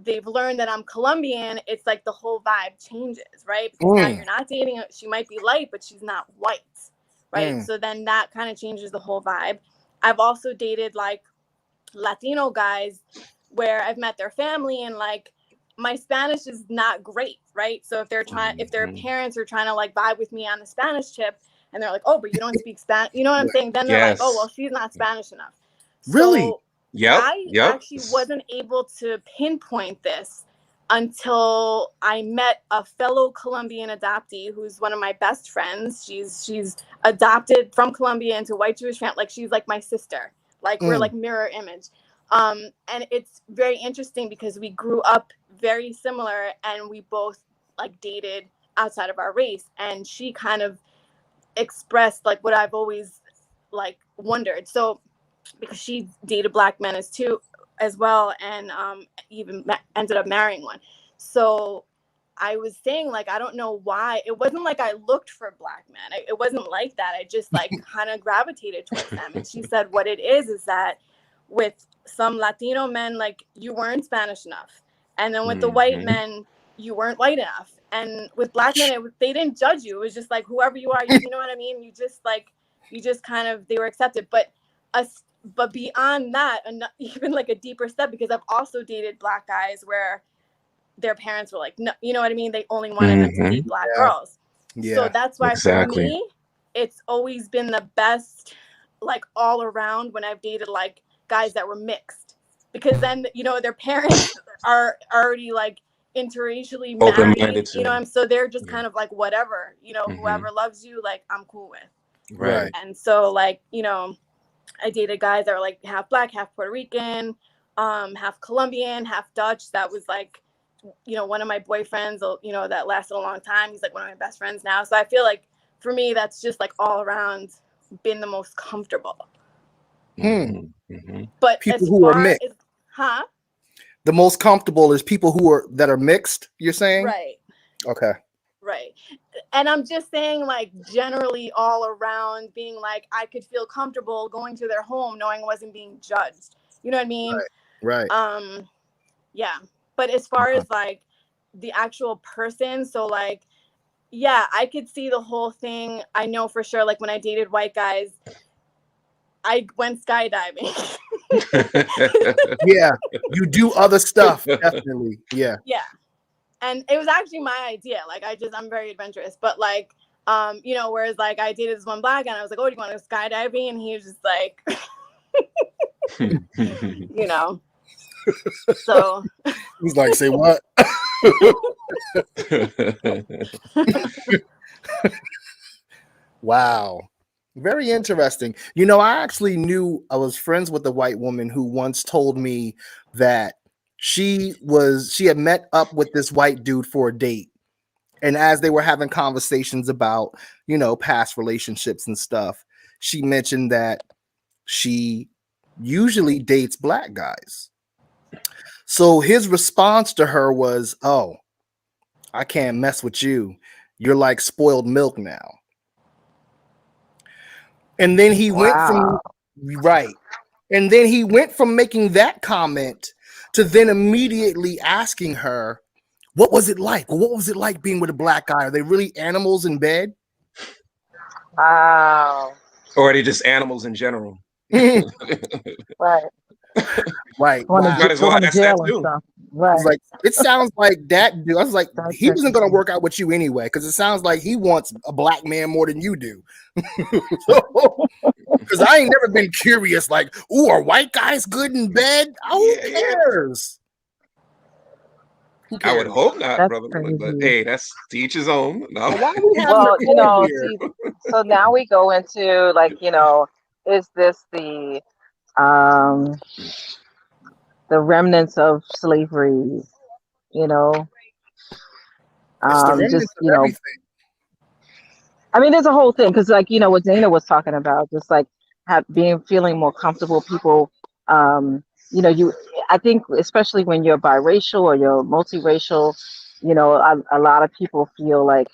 they've learned that I'm Colombian, it's like the whole vibe changes, right? Because now Mm. you're not dating, she might be light, but she's not white, right? Mm. So then that kind of changes the whole vibe. I've also dated like Latino guys where I've met their family and like my Spanish is not great, right? So if their parents are trying to like vibe with me on the Spanish tip and they're like, oh, but you don't speak Spanish, you know what I'm Right. saying? Then they're like, oh, well, Yes. she's not Spanish enough. Really? So Yep. I Yep. actually wasn't able to pinpoint this until I met a fellow Colombian adoptee who's one of my best friends. She's adopted from Colombia into white Jewish family. Like she's like my sister. Like we're Mm. like mirror image. And it's very interesting because we grew up very similar and we both like dated outside of our race. And she kind of expressed like what I've always like wondered. So because she dated black men as well, and even ended up marrying one. So I was saying, like, I don't know why. It wasn't like I looked for black men. It wasn't like that. I just like kind of gravitated towards them. And she said what it is that with some Latino men, like, you weren't Spanish enough. And then with the white men, you weren't white enough. And with black men, they didn't judge you. It was just like, whoever you are, you know what I mean? You just kind of, they were accepted. But beyond that, even like a deeper step, because I've also dated black guys where their parents were like, no, you know what I mean? They only wanted them to date black girls. Yeah. So that's why Exactly. for me, it's always been the best, like, all around when I've dated like guys that were mixed, because then, you know, their parents are already like interracially married, Open-minded you know, too. so they're just kind of like, whatever, you know, whoever loves you, like, I'm cool with. Right. And so, like, you know, I dated guys that were like half black, half Puerto Rican, half Colombian, half Dutch. That was like, you know, one of my boyfriends, you know, that lasted a long time. He's like one of my best friends now. So I feel like for me, that's just like all around been the most comfortable. But People as who are far mixed. as, The most comfortable is people that are mixed, you're saying? right. Okay. Right. And I'm just saying, like, generally all around being like, I could feel comfortable going to their home knowing I wasn't being judged. You know what I mean? Right. Yeah. But as far as like the actual person, so like, yeah, I could see the whole thing. I know for sure, like, when I dated white guys, I went skydiving. Yeah. You do other stuff, definitely. Yeah. Yeah. And it was actually my idea. Like, I'm very adventurous, but like, you know, whereas like I dated this one black guy and I was like, oh, do you want to go skydiving? And he was just like, you know, so He's like, say what? Wow. Very interesting. You know, I was friends with a white woman who once told me that she had met up with this white dude for a date. And as they were having conversations about, you know, past relationships and stuff, she mentioned that she usually dates black guys. So his response to her was, "Oh, I can't mess with you. You're like spoiled milk now." And then he went from And then he went from making that comment to then immediately asking her, what was it like? What was it like being with a black guy? Are they really animals in bed? Wow. Or are they just animals in general? Right. Right. Going Wow. to, Might as well going to ask that jail and too. stuff. I Right. was like, it sounds like that dude. I was like, That's he wasn't going to interesting. work out with you anyway, because it sounds like he wants a black man more than you do. Because I ain't never been curious, like, ooh, are white guys good in bed? Who cares? Who I would cares? hope not, That's brother. But crazy. hey, that's to each his own. No. Why are we having Well, a you poll know, here? see, so now we go into, like, you know, is this um the remnants of slavery, you know? It's the Just, remnants of you know, everything. I mean, there's a whole thing, because, like, you know, what Dana was talking about, just like feeling more comfortable. People, you know, I think especially when you're biracial or you're multiracial, you know, a lot of people feel like,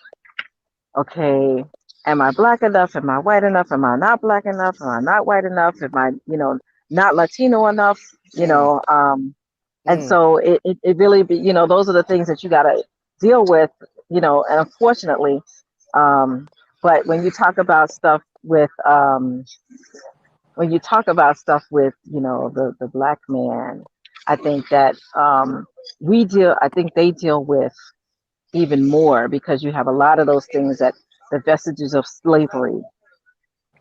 okay, am I black enough? Am I white enough? Am I not black enough? Am I not white enough? Am I, you know, not Latino enough? You know, and so it really you know, those are the things that you got to deal with, you know, and unfortunately, but when you talk about stuff with, you know, the black man, I think that I think they deal with even more, because you have a lot of those things, that the vestiges of slavery,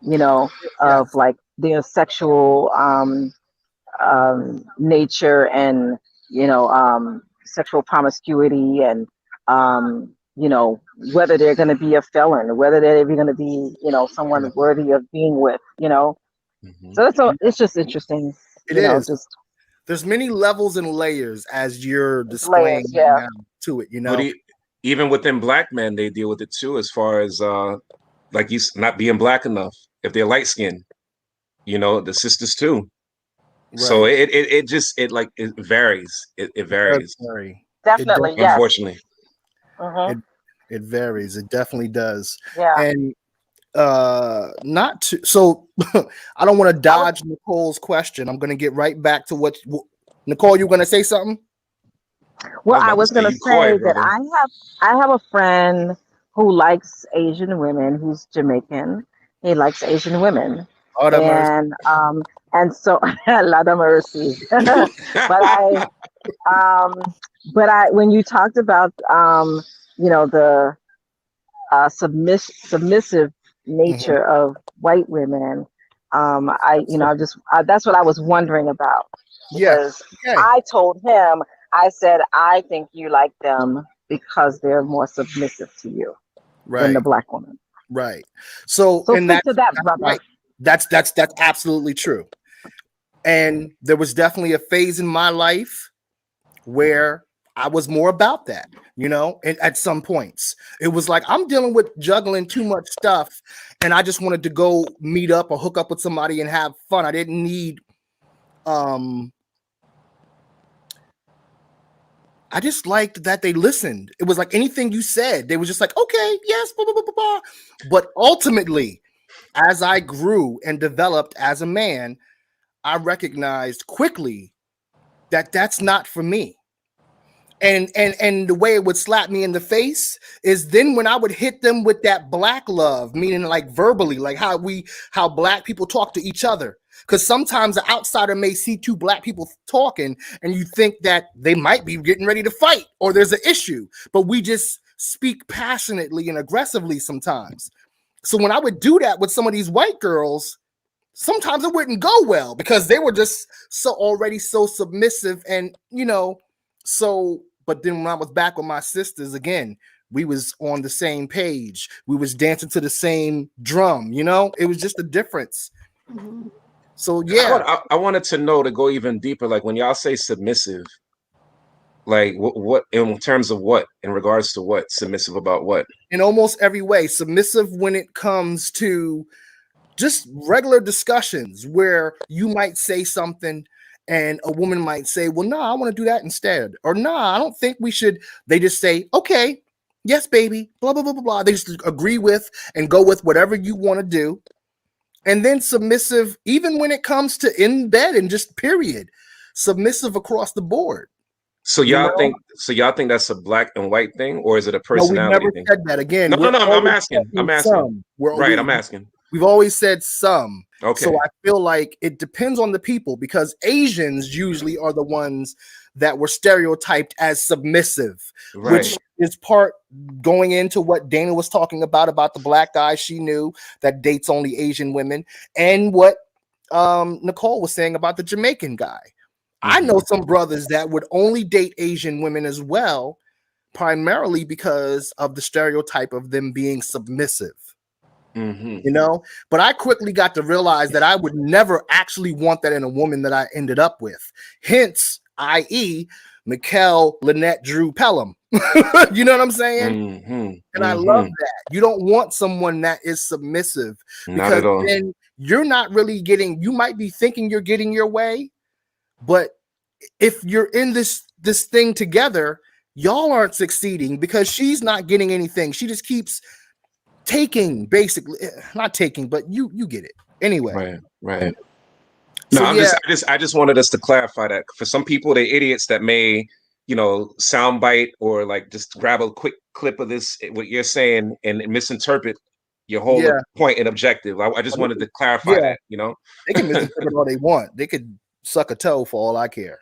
you know, of like their sexual nature, and, you know, sexual promiscuity, and, you know, whether they're going to be a felon, whether they're even going to be, you know, someone worthy of being with, you know. So it's just interesting, It you know, is. just There's many levels and layers as you're displaying layers. Yeah. now to it, you But know. even within black men, they deal with it too, as far as like you not being black enough. If they're light skinned, you know, the sisters too. So Right. it just it varies. It It does varies. vary. It Definitely. does. Yes. Unfortunately. It it varies. It definitely does. Yeah. And not to so I don't want to dodge Nicole's question. I'm going to get right back to what Nicole, you're going to say something? Well, I I was was about to gonna say, you coy, say that brother. I have a friend who likes Asian women. He's Jamaican. He likes Asian women, Oh, that mercy. and so a lot of mercy. but I but I when you talked about the submissive Mhm. nature of white women, that's what I was wondering about Yeah. because Okay. I told him, I said, I think you like them because they're more submissive to you than the Right. black woman. Right. So, So and speak to that, that's brother. right. That's absolutely true. And there was definitely a phase in my life where I was more about that, and at some points. It was like I'm dealing with juggling too much stuff and I just wanted to go meet up or hook up with somebody and have fun. I didn't need I just liked that they listened. It was like anything you said, they was just like, okay, yes, blah, blah, blah, blah, blah. But ultimately, as I grew and developed as a man, I recognized quickly that that's not for me. And the way it would slap me in the face is then when I would hit them with that black love, meaning like verbally, like how black people talk to each other. Because sometimes the outsider may see two black people talking and you think that they might be getting ready to fight or there's an issue, but we just speak passionately and aggressively sometimes. So when I would do that with some of these white girls, sometimes it wouldn't go well because they were just already so submissive and so. But then when I was back with my sisters again, we was on the same page, we was dancing to the same drum, it was just a difference. So yeah. I wanted to know, to go even deeper, like when y'all say submissive, like what in terms of what, in regards to what, submissive about what? In almost every way, submissive when it comes to just regular discussions where you might say something and a woman might say, well, no, I want to do that instead. Or no, I don't think we should. They just say, okay, yes, baby, blah, blah, blah, blah, blah. They just agree with and go with whatever you want to do. And then submissive, even when it comes to in bed and just period, submissive across the board. So y'all think that's a black and white thing, or is it a No, we've personality never thing? said that. Again, No, we're no, no. I'm always asking. talking I'm asking. some. Right, I'm asking. We've always said some. Okay. So I feel like it depends on the people because Asians usually are the ones that were stereotyped as submissive, Right. which is part going into what Dana was talking about the black guy she knew that dates only Asian women, and what Nicole was saying about the Jamaican guy. I know some brothers that would only date Asian women as well, primarily because of the stereotype of them being submissive. But I quickly got to realize that I would never actually want that in a woman that I ended up with. Hence, i.e., Mikkel, Lynette, Drew, Pelham. You know what I'm saying? And I love that. You don't want someone that is submissive Not at all. then you're not really getting, you might be thinking you're getting your way, but if you're in this thing together, y'all aren't succeeding because she's not getting anything. She just keeps taking, basically, not taking, but you get it anyway. Right. So, No, I just wanted us to clarify that for some people, they're idiots that may, soundbite or like just grab a quick clip of this, what you're saying, and misinterpret your whole point and objective. I just wanted to clarify that, They can misinterpret all they want. They could suck a toe for all I care.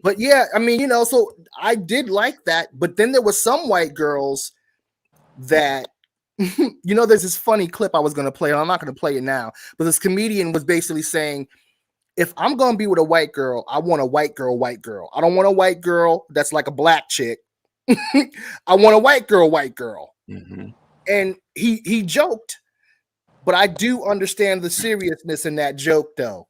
But yeah, I mean, so I did like that. But then there was some white girls that, there's this funny clip I was going to play. I'm not going to play it now. But this comedian was basically saying, if I'm going to be with a white girl, I want a white girl. I don't want a white girl that's like a black chick. I want a white girl. And he joked, but I do understand the seriousness in that joke, though.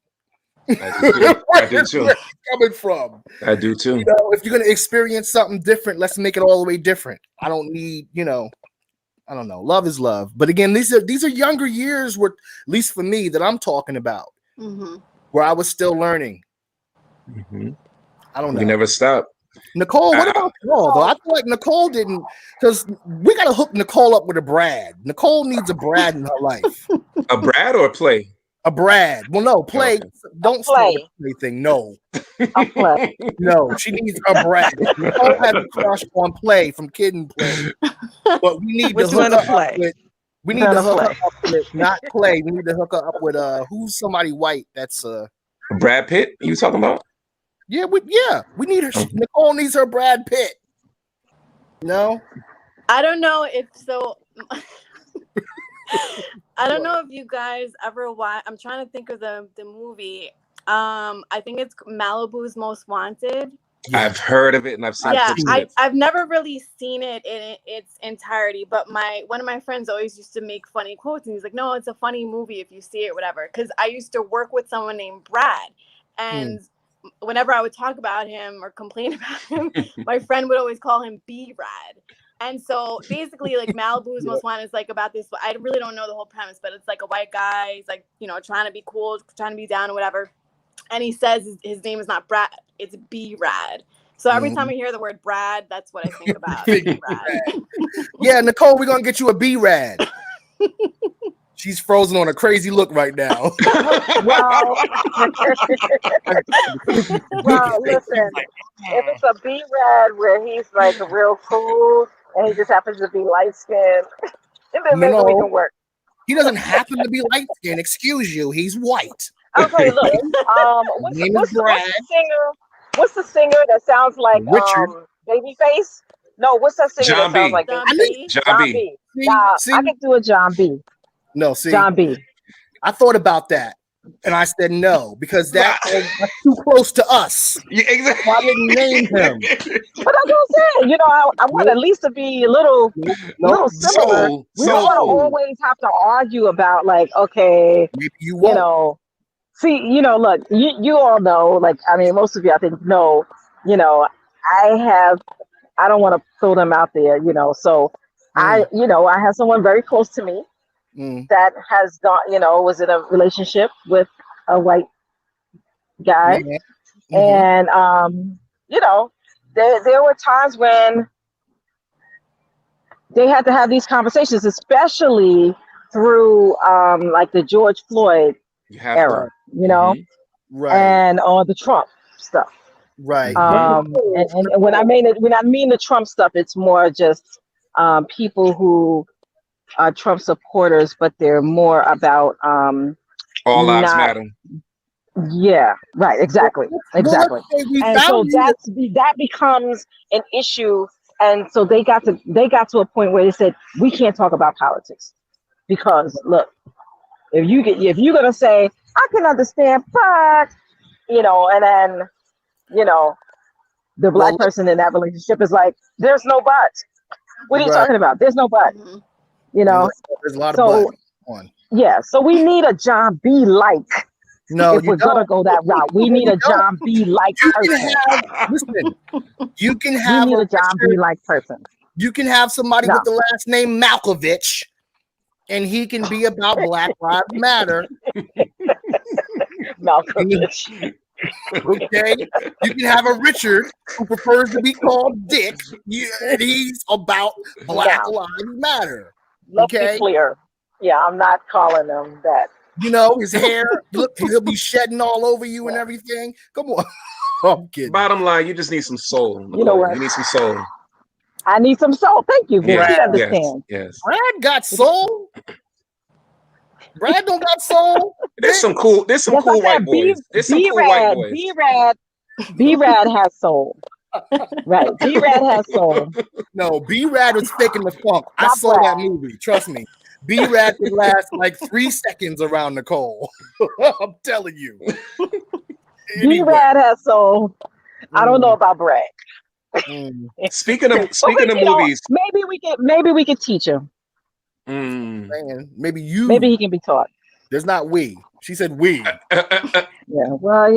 I do too. Where it's coming from. I do too. If you're going to experience something different, let's make it all the way different. I don't need, I don't know. Love is love. But again, these are younger years where, at least for me, that I'm talking about, where I was still learning. I don't know. We never stop. Nicole, what about Paul though? I feel like Nicole didn't, because we gotta hook Nicole up with a Brad. Nicole needs a Brad in her life. A Brad or a play? A Brad. Well, no, play. Okay. Don't say the play thing. No. A play. No, she needs a Brad. Nicole has a crush on Play from Kid and Play, but we need What's to hook gonna her up play? with. We need to hook her up with not Play. We need to hook her up with who's somebody white that's Brad Pitt? You talking about? yeah, we need her. Nicole needs her Brad Pitt. No, I don't know if so. I don't know if you guys ever watch. I'm trying to think of the movie. I think it's Malibu's Most Wanted. I've heard of it and I've seen it. I've never really seen it in its entirety, but one of my friends always used to make funny quotes, and he's like, "No, it's a funny movie if you see it, whatever." Because I used to work with someone named Brad, and whenever I would talk about him or complain about him, my friend would always call him B-Rad. And so basically, like, Malibu's Most Wanted is like about this. I really don't know the whole premise, but it's like a white guy. He's like, trying to be cool, trying to be down or whatever. And he says his name is not Brad, it's B-Rad. So every time I hear the word Brad, that's what I think about. B-Rad. Yeah, Nicole, we're gonna get you a B-Rad. She's frozen on a crazy look right now. Well, listen, if it's a B-Rad where he's like real cool and he just happens to be light skinned, then maybe we can work. He doesn't happen to be light skinned. Excuse you, he's white. Okay, look. What's the singer that sounds like Babyface? No, what's that singer John that sounds B. like Babyface? John B. Nah, I can do a John B. No, see, John B. I thought about that, and I said no because that's too close to us. Yeah, exactly. I didn't name him. But that's what I'm saying. I want at least to be a little similar. We don't want to always have to argue about like, okay, maybe you won't. See, look, you all know, like, I mean, most of you I think know, I don't want to throw them out there, so I have someone very close to me that has gone, was in a relationship with a white guy. And, there were times when they had to have these conversations, especially through like the George Floyd era, right, and all the Trump stuff, right. And when I mean the Trump stuff, it's more just people who are Trump supporters, but they're more about all lives matter. Yeah, right, exactly. And so that becomes an issue, and so they got to a point where they said we can't talk about politics because look. If you're gonna say I can understand, but and then the black person in that relationship is like, there's no but. What are you talking about? There's no but. There's a lot of but. Yeah, so we need a John B. like. No, if we're gonna go that route, we need a John B. like person. You can have a John B. like person. You can have somebody with the last name Malkovich. And he can be about Black Lives Matter. Malkovich. Okay. You can have a Richard who prefers to be called Dick. And he's about Black Lives Matter. Let's be clear. Yeah, I'm not calling him that. His hair, look, he'll be shedding all over you and everything. Come on. I'm kidding. Bottom line, you just need some soul. You know what? You need some soul. I need some soul. Thank you. Yes, You understand. Yes. Brad got soul. Brad don't got soul. There's some cool white boys. There's some cool white boys. B-Rad has soul. Right. B-Rad has soul. No, B-Rad was faking the funk. I saw that movie. Trust me. B-Rad could last like 3 seconds around Nicole. I'm telling you. B-Rad has soul. I don't know about Brad. Speaking of movies, maybe we could teach him. Maybe he can be taught. There's not we. She said we. Yeah, well,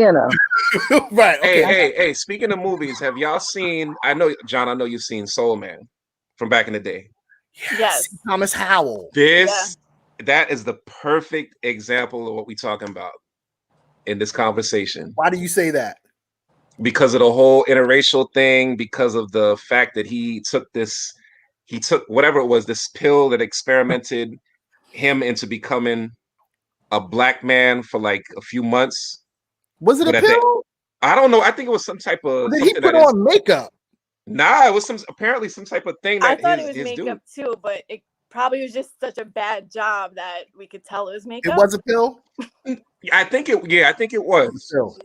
right. Okay. Hey. Speaking of movies, have y'all seen? I know, John. I know you've seen Soul Man from back in the day. Yes. Thomas Howell. That is the perfect example of what we're talking about in this conversation. Why do you say that? because of the whole interracial thing, because of the fact that he took whatever it was, this pill that experimented him into becoming a black man for like a few months. Was it a But at the, pill? I don't know. I think it was some type of Or did he something put that is. on makeup? Nah, it was apparently some type of thing I that thought it was his makeup dude. too, but it probably was just such a bad job that we could tell it was It makeup. was a pill. I think it was. Pill.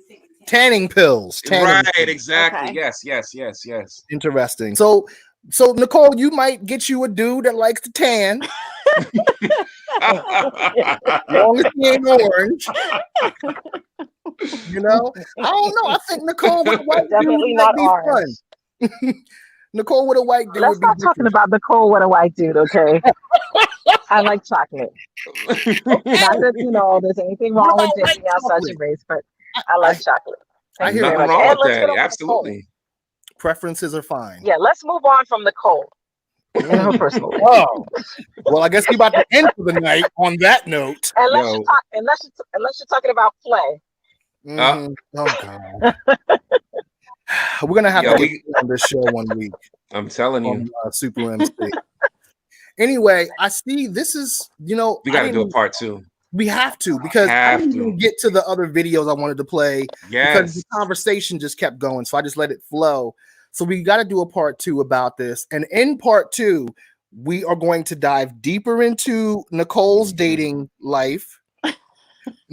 Tanning pills. Right, Pills. exactly. Okay. Yes. Interesting. So Nicole, you might get you a dude that likes to tan. As long as he ain't orange. You know? I don't know. I think Nicole with a white dude Definitely might not be orange. fun. Nicole with a white dude Let's would be stop talking different. about Nicole with a white dude, okay? I like chocolate. Not that, there's anything What wrong about with white dating outside chocolate? your race, but I like chocolate. I Thank you hear very you. Nothing much. wrong And with let's that. get on to Nicole. Absolutely. Preferences are fine. Yeah, let's move on from Nicole in her personal life. Oh, well, I guess we about to end for the night on that note. Unless Yo. you're talking about play. Mhm. Oh God, we're gonna have Yo, to get you on this show one week I'm telling you, on Super MC. Anyway, I see this is we got to do a part 2. We have to because I didn't even get to the other videos I wanted to play because the Yes. conversation just kept going. So I just let it flow. So we got to do a part 2 about this. And in part 2, we are going to dive deeper into Nicole's dating life.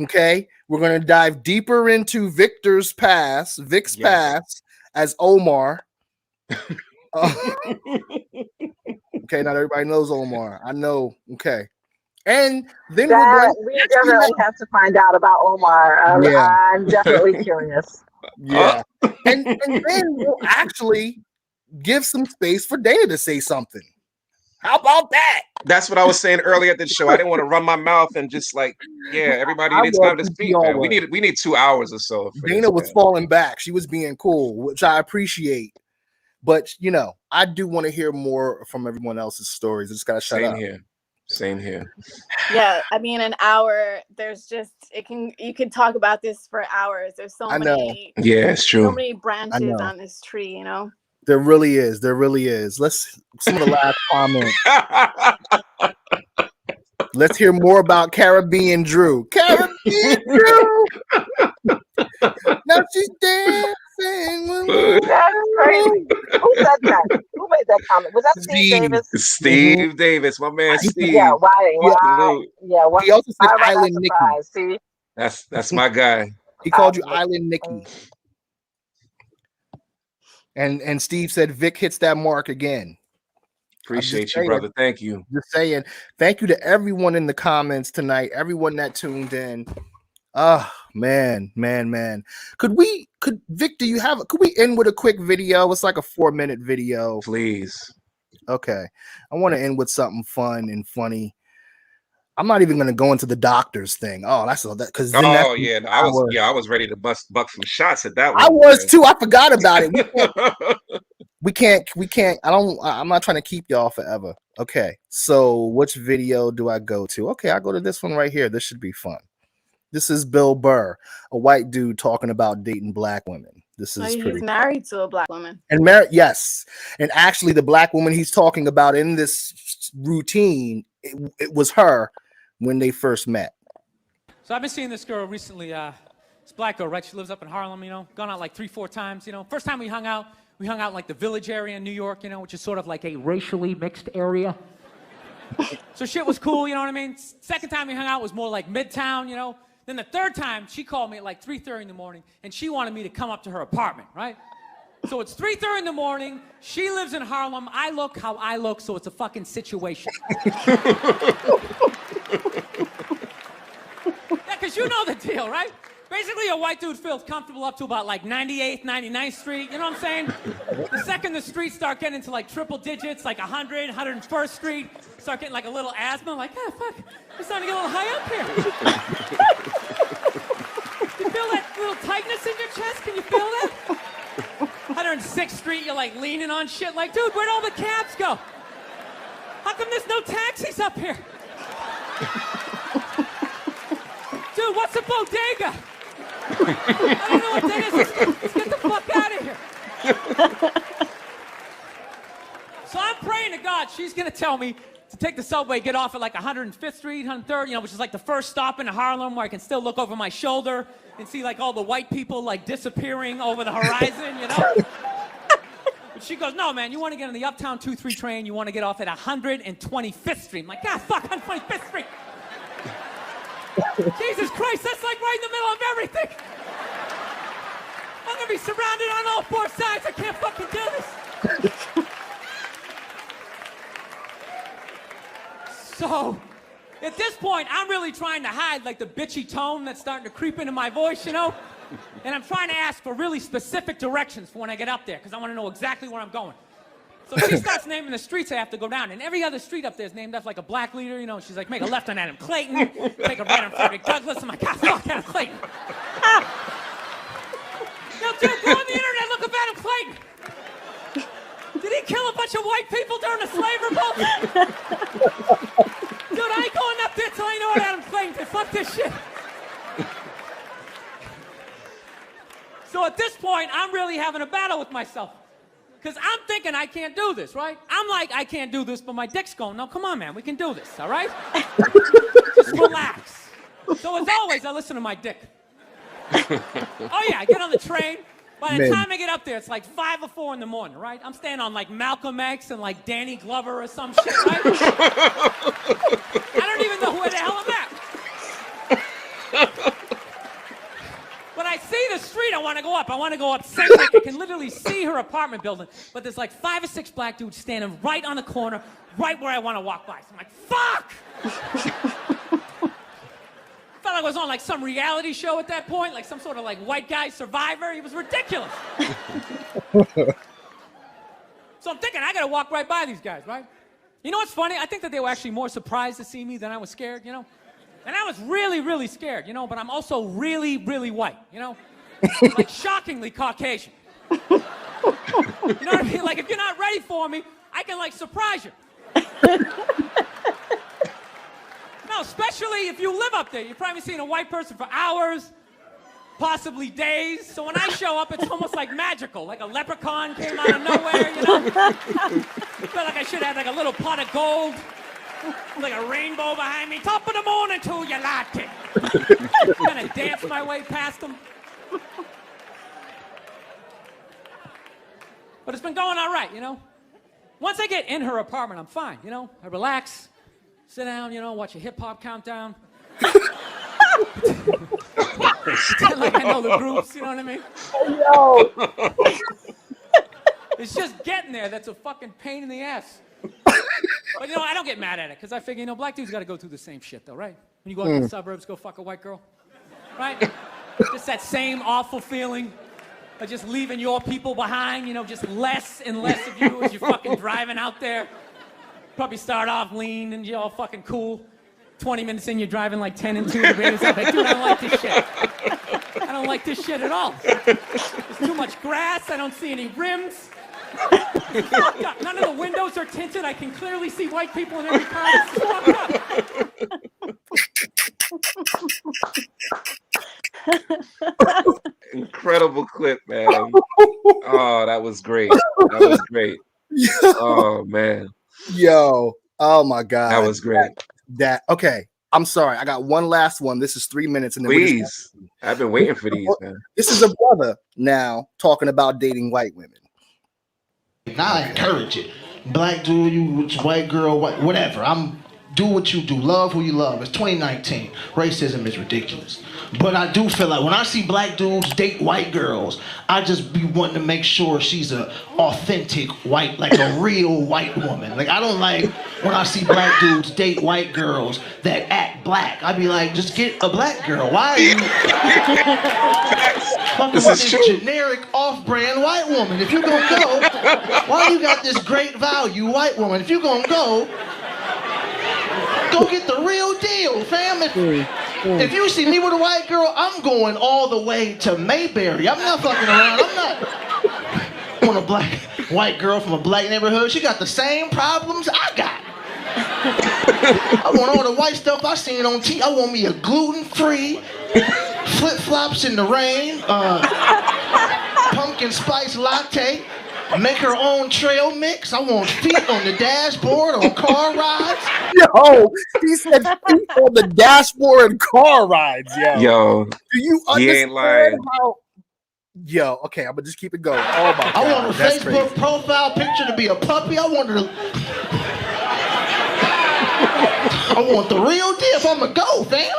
Okay. We're going to dive deeper into Vic's past as Omar. Okay. Not everybody knows Omar. I know. Okay. And then We definitely have to find out about Omar. I'm definitely curious. Yeah. And then we'll actually give some space for Dana to say something. How about that? That's what I was saying earlier at the show. I didn't want to run my mouth and just everybody needs time to speak. Man. We need 2 hours or so. Dana was falling back. She was being cool, which I appreciate. But I do want to hear more from everyone else's stories. I just gotta shut up. Same here. Yeah, I mean, an hour. There's just you can talk about this for hours. There's so many. Yeah, it's true. So many branches on this tree. There really is. Let's some of the last comments. Let's hear more about Caribbean Drew. Caribbean Drew. Now she's dancing. That's crazy. Who said that? Who made that comment? Was that Steve Davis? Steve Davis, my man Steve. Yeah, why? He also said Island Nikki. See? That's my guy. He called you Island Nikki. And Steve said Vic hits that mark again. Appreciate you, brother. Thank you. Just saying. Thank you to everyone in the comments tonight, everyone that tuned in. Oh man. Could Vic, could we end with a quick video? It's like a 4-minute video. Please. Okay. I want to end with something fun and funny. I'm not even going to go into the doctor's thing. Oh, that's all that because I was ready to buck some shots at that one. I was too. I forgot about it. We can't. I'm not trying to keep y'all forever. Okay. So which video do I go to? Okay, I go to this one right here. This should be fun. This is Bill Burr, a white dude talking about dating black women. This is he's married to a black woman. And yes. And actually the black woman he's talking about in this routine, it was her when they first met. So I've been seeing this girl recently, this black girl, right? She lives up in Harlem, gone out like 3-4 times, First time we hung out like the Village area in New York, which is sort of like a racially mixed area. So shit was cool, you know what I mean? Second time we hung out was more like Midtown, Then the third time, she called me at like 3:30 in the morning, and she wanted me to come up to her apartment, right? So it's 3:30 in the morning, she lives in Harlem, I look how I look, so it's a fucking situation. Because you know the deal, right? Basically, a white dude feels comfortable up to about like 98th, 99th Street, you know what I'm saying? The second the streets start getting into like triple digits, like 100, 101st Street, start getting like a little asthma, like, fuck, we're starting to get a little high up here. You feel that little tightness in your chest? Can you feel that? 106th Street, you're like leaning on shit, like, dude, where'd all the cabs go? How come there's no taxis up here? Dude, what's a bodega? I don't know what that is. Let's get the fuck So I'm praying to God she's gonna tell me to take the subway, get off at like 105th Street, 103rd, which is like the first stop in Harlem where I can still look over my shoulder and see like all the white people like disappearing over the horizon, But she goes, no, man, you want to get on the Uptown 2-3 train, you want to get off at 125th Street. I'm like, God, fuck, 125th Street. Jesus Christ, that's like right in the middle of everything. I'm gonna be surrounded on all four sides. I can't fucking do this. So, at this point, I'm really trying to hide like the bitchy tone that's starting to creep into my voice, And I'm trying to ask for really specific directions for when I get up there, because I want to know exactly where I'm going. So she starts naming the streets I have to go down, and every other street up there is named after like a black leader, She's like, make a left on Adam Clayton, make a right on Frederick Douglass. I'm like, God, fuck Adam Clayton. Yo, dude, go on the internet, look up Adam Clayton. Did he kill a bunch of white people during the slave revolt? Dude, I ain't going up there till I know what Adam Clayton did. Fuck this shit. So at this point, I'm really having a battle with myself. Because I'm thinking I can't do this, right? I'm like, I can't do this, but my dick's going, no, come on, man, we can do this, all right? Just relax. So as always, I listen to my dick. Oh yeah, I get on the train. By the time I get up there, it's like 5 or 4 in the morning, right? I'm staying on like Malcolm X and like Danny Glover or some shit, right? I don't even know where the hell I'm at. When I see the street I want to go up, St. Nick. I can literally see her apartment building, but there's like 5 or 6 black dudes standing right on the corner, right where I want to walk by. So I'm like, fuck! Felt like I was on like some reality show at that point, like some sort of like white guy survivor. It was ridiculous. So I'm thinking I gotta walk right by these guys, right? You know what's funny? I think that they were actually more surprised to see me than I was scared, And I was really, really scared, but I'm also really, really white, Like shockingly Caucasian. You know what I mean? Like if you're not ready for me, I can like surprise you. No, especially if you live up there. You've probably seen a white person for hours, possibly days. So when I show up, it's almost like magical. Like a leprechaun came out of nowhere, I felt like I should have like a little pot of gold, like a rainbow behind me. Top of the morning to you, latte. Kind of dance my way past them. But it's been going all right, Once I get in her apartment, I'm fine, I relax. Sit down, watch a hip-hop countdown. Pretend like I know the groups, you know what I mean? Yo. It's just getting there that's a fucking pain in the ass. But, I don't get mad at it, because I figure, black dudes got to go through the same shit, though, right? When you go out to the suburbs, go fuck a white girl, right? Just that same awful feeling of just leaving your people behind, just less and less of you as you're fucking driving out there. Probably start off lean and you're all fucking cool. 20 minutes in, you're driving like 10 and 2. The radio's like, dude, I don't like this shit. I don't like this shit at all. There's too much grass. I don't see any rims. It's fucked up. None of the windows are tinted. I can clearly see white people in every car. It's fucked up. Incredible clip, man. Oh, that was great. That was great. Oh, man. Yo, oh my God. That was great. Okay. I'm sorry. I got one last one. This is 3 minutes. And then Please. I've been waiting for these, man. This is a brother now talking about dating white women. Now I encourage it. Black dude, you white girl, whatever. Do what you do. Love who you love. It's 2019. Racism is ridiculous. But I do feel like when I see black dudes date white girls, I just be wanting to make sure she's a authentic white, like a real white woman. Like I don't like when I see black dudes date white girls that act black. I be like, just get a black girl. Why are you fucking with this generic off-brand white woman? If you gonna go, why you got this great value white woman? If you gonna go get the real deal, fam. If you see me with a white girl, I'm going all the way to Mayberry. I'm not fucking around. I'm not want a white girl from a black neighborhood. She got the same problems I got. I want all the white stuff I seen on TV. I want me a gluten-free, flip-flops in the rain, pumpkin pumpkin spice latte. Make her own trail mix. I want feet on the dashboard on car rides. Yo, he said feet on the dashboard and car rides, yo. Yo, Do you he ain't understand lying. how? Yo, okay, I'm gonna just keep it going. Oh my god, I want her that's Facebook crazy. profile picture to be a puppy. I want her to. I want the real deal if I'm a go, fam.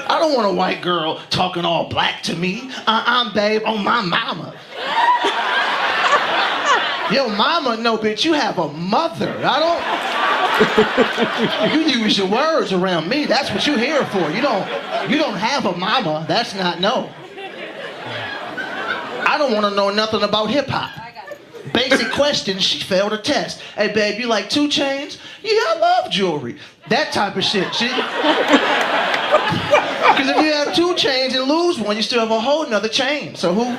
I don't want a white girl talking all black to me. I'm babe on my mama. Yo, mama, no, bitch, you have a mother. I don't. You use your words around me. That's what you're here for. You don't have a mama. That's not no. I don't want to know nothing about hip hop. Basic questions, she failed a test. Hey, babe, you like 2 chains? Yeah, I love jewelry. That type of shit. Because if you have 2 chains and lose one, you still have a whole nother chain. So who?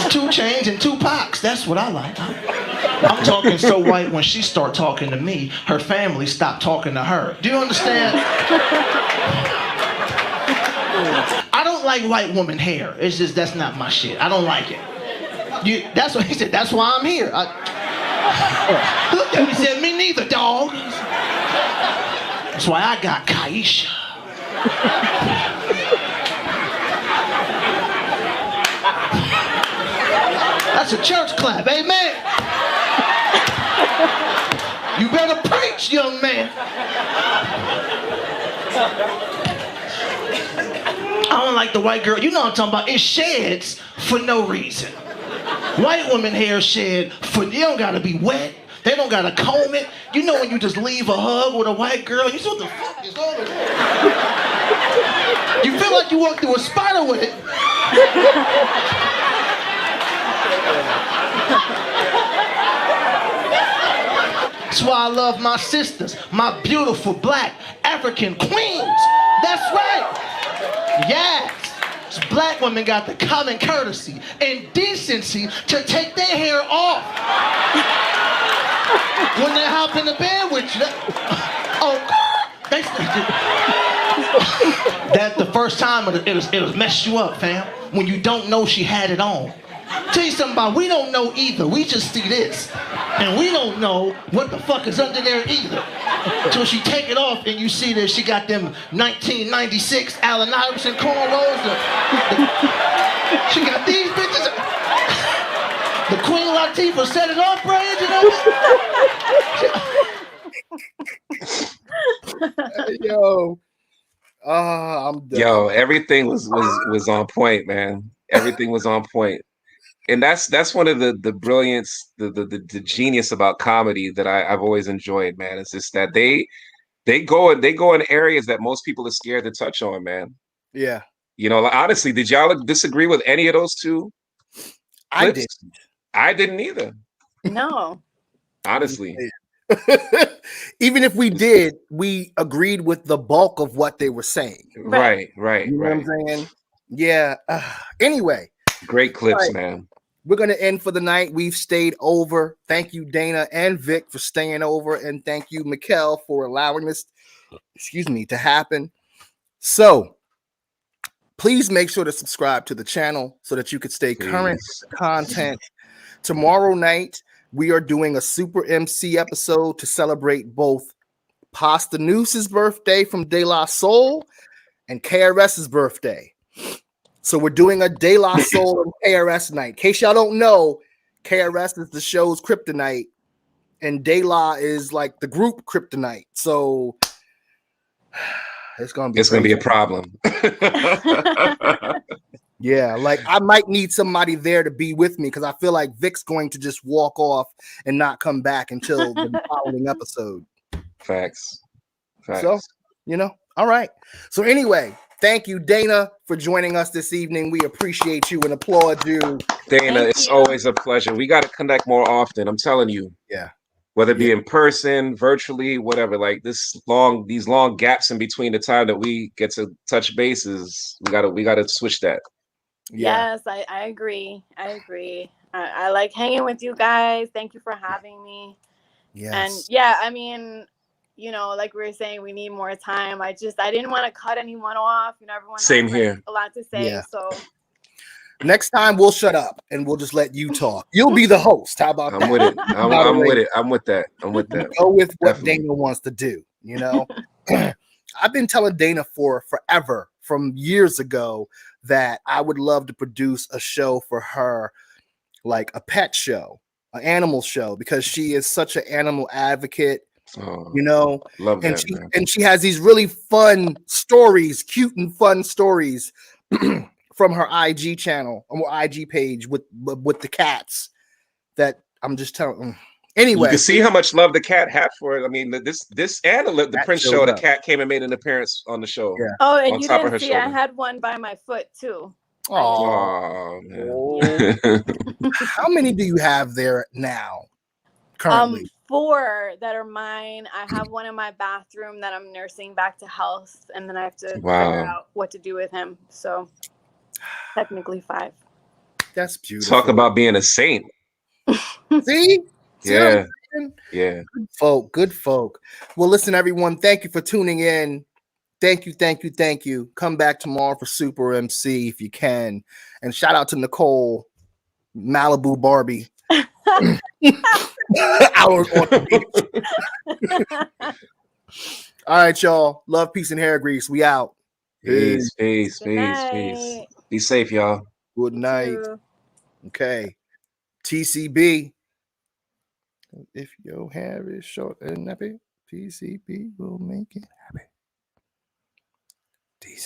2 chains and 2 pocks. That's what I like. I'm talking so white when she start talking to me, her family stop talking to her. Do you understand? I don't like white woman hair. It's just, that's not my shit. I don't like it. That's what he said. That's why I'm here. Look at me, said, me neither, dog. That's why I got Kaisha. That's a church clap, amen. You better preach, young man. I don't like the white girl. You know what I'm talking about. It sheds for no reason. White women hair shed for, they don't gotta be wet. They don't gotta comb it. You know when you just leave a hug with a white girl, you say, what the fuck is over there? You feel like you walked through a spider with it. That's why I love my sisters, my beautiful black African queens. That's right. Yes. These black women got the common courtesy and decency to take their hair off when they hop in the bed with you. Oh, that's the first time it'll mess you up, fam. When you don't know she had it on. Tell you something about, we don't know either. We just see this. And we don't know what the fuck is under there either. Till she take it off and you see that she got them 1996 Allen Iverson cornrows. She got these bitches. The Queen Latifah set it off braids, you know? Yo. I'm done. Yo, everything was on point, man. Everything was on point. And that's one of the brilliance, the genius about comedy that I've always enjoyed, man. It's just that they go in areas that most people are scared to touch on, man. Yeah. You know, honestly, did y'all disagree with any of those 2 clips? I didn't either. No. Honestly. Even if we did, we agreed with the bulk of what they were saying. Right. You know what I'm saying? Yeah. Anyway. Great clips, man. We're going to end for the night. We've stayed over. Thank you, Dana and Vic, for staying over. And thank you, Mikkel, for allowing this, to happen. So please make sure to subscribe to the channel so that you could stay current with the content. Tomorrow night, we are doing a Super MC episode to celebrate both Pasta Noose's birthday from De La Soul and KRS's birthday. So we're doing a De La Soul and KRS night. In case y'all don't know, KRS is the show's kryptonite, and De La is like the group kryptonite. So it's gonna be a problem. Yeah, like I might need somebody there to be with me because I feel like Vic's going to just walk off and not come back until the following episode. Facts. So, all right. So anyway, thank you, Dana, for joining us this evening. We appreciate you and applaud you. Dana, it's always a pleasure. We got to connect more often. I'm telling you. Yeah. Whether it be in person, virtually, whatever. Like these long gaps in between the time that we get to touch bases, we gotta switch that. Yeah. Yes, I agree. I like hanging with you guys. Thank you for having me. Yes. And yeah, I mean, like we were saying, we need more time. I didn't want to cut anyone off. Everyone Same has here. a lot to say. Yeah. So Next time we'll shut up and we'll just let you talk. You'll be the host. How about that? I'm with it. I'm with it. I'm with that. I'm with that. Go with what Definitely. Dana wants to do. You know, I've been telling Dana for forever, from years ago, that I would love to produce a show for her, like a pet show, an animal show, because she is such an animal advocate. Oh, You know, love and that, man. she has these really fun stories, cute and fun stories from her IG channel or IG page with the cats that I'm just telling. You Anyway, can see how much love the cat had for it. I mean, this and the that Prince showed show, the up. cat came and made an appearance on the show. Yeah. Oh, and On you top of didn't her see I shoulder. had one by my foot too. Oh, man. How many do you have there now? Currently, 4 that are mine. I have one in my bathroom that I'm nursing back to health, and then I have to figure out what to do with him. So technically 5. That's beautiful. Talk about being a saint. See? Yeah. Yeah. Good folk. Well, listen, everyone, thank you for tuning in. Thank you. Come back tomorrow for Super MC if you can. And shout out to Nicole, Malibu Barbie. All right, y'all. Love, peace, and hair grease. We out. Peace. Be safe, y'all. Good night. Okay. TCB. If your hair is short and nappy, TCB will make it happy.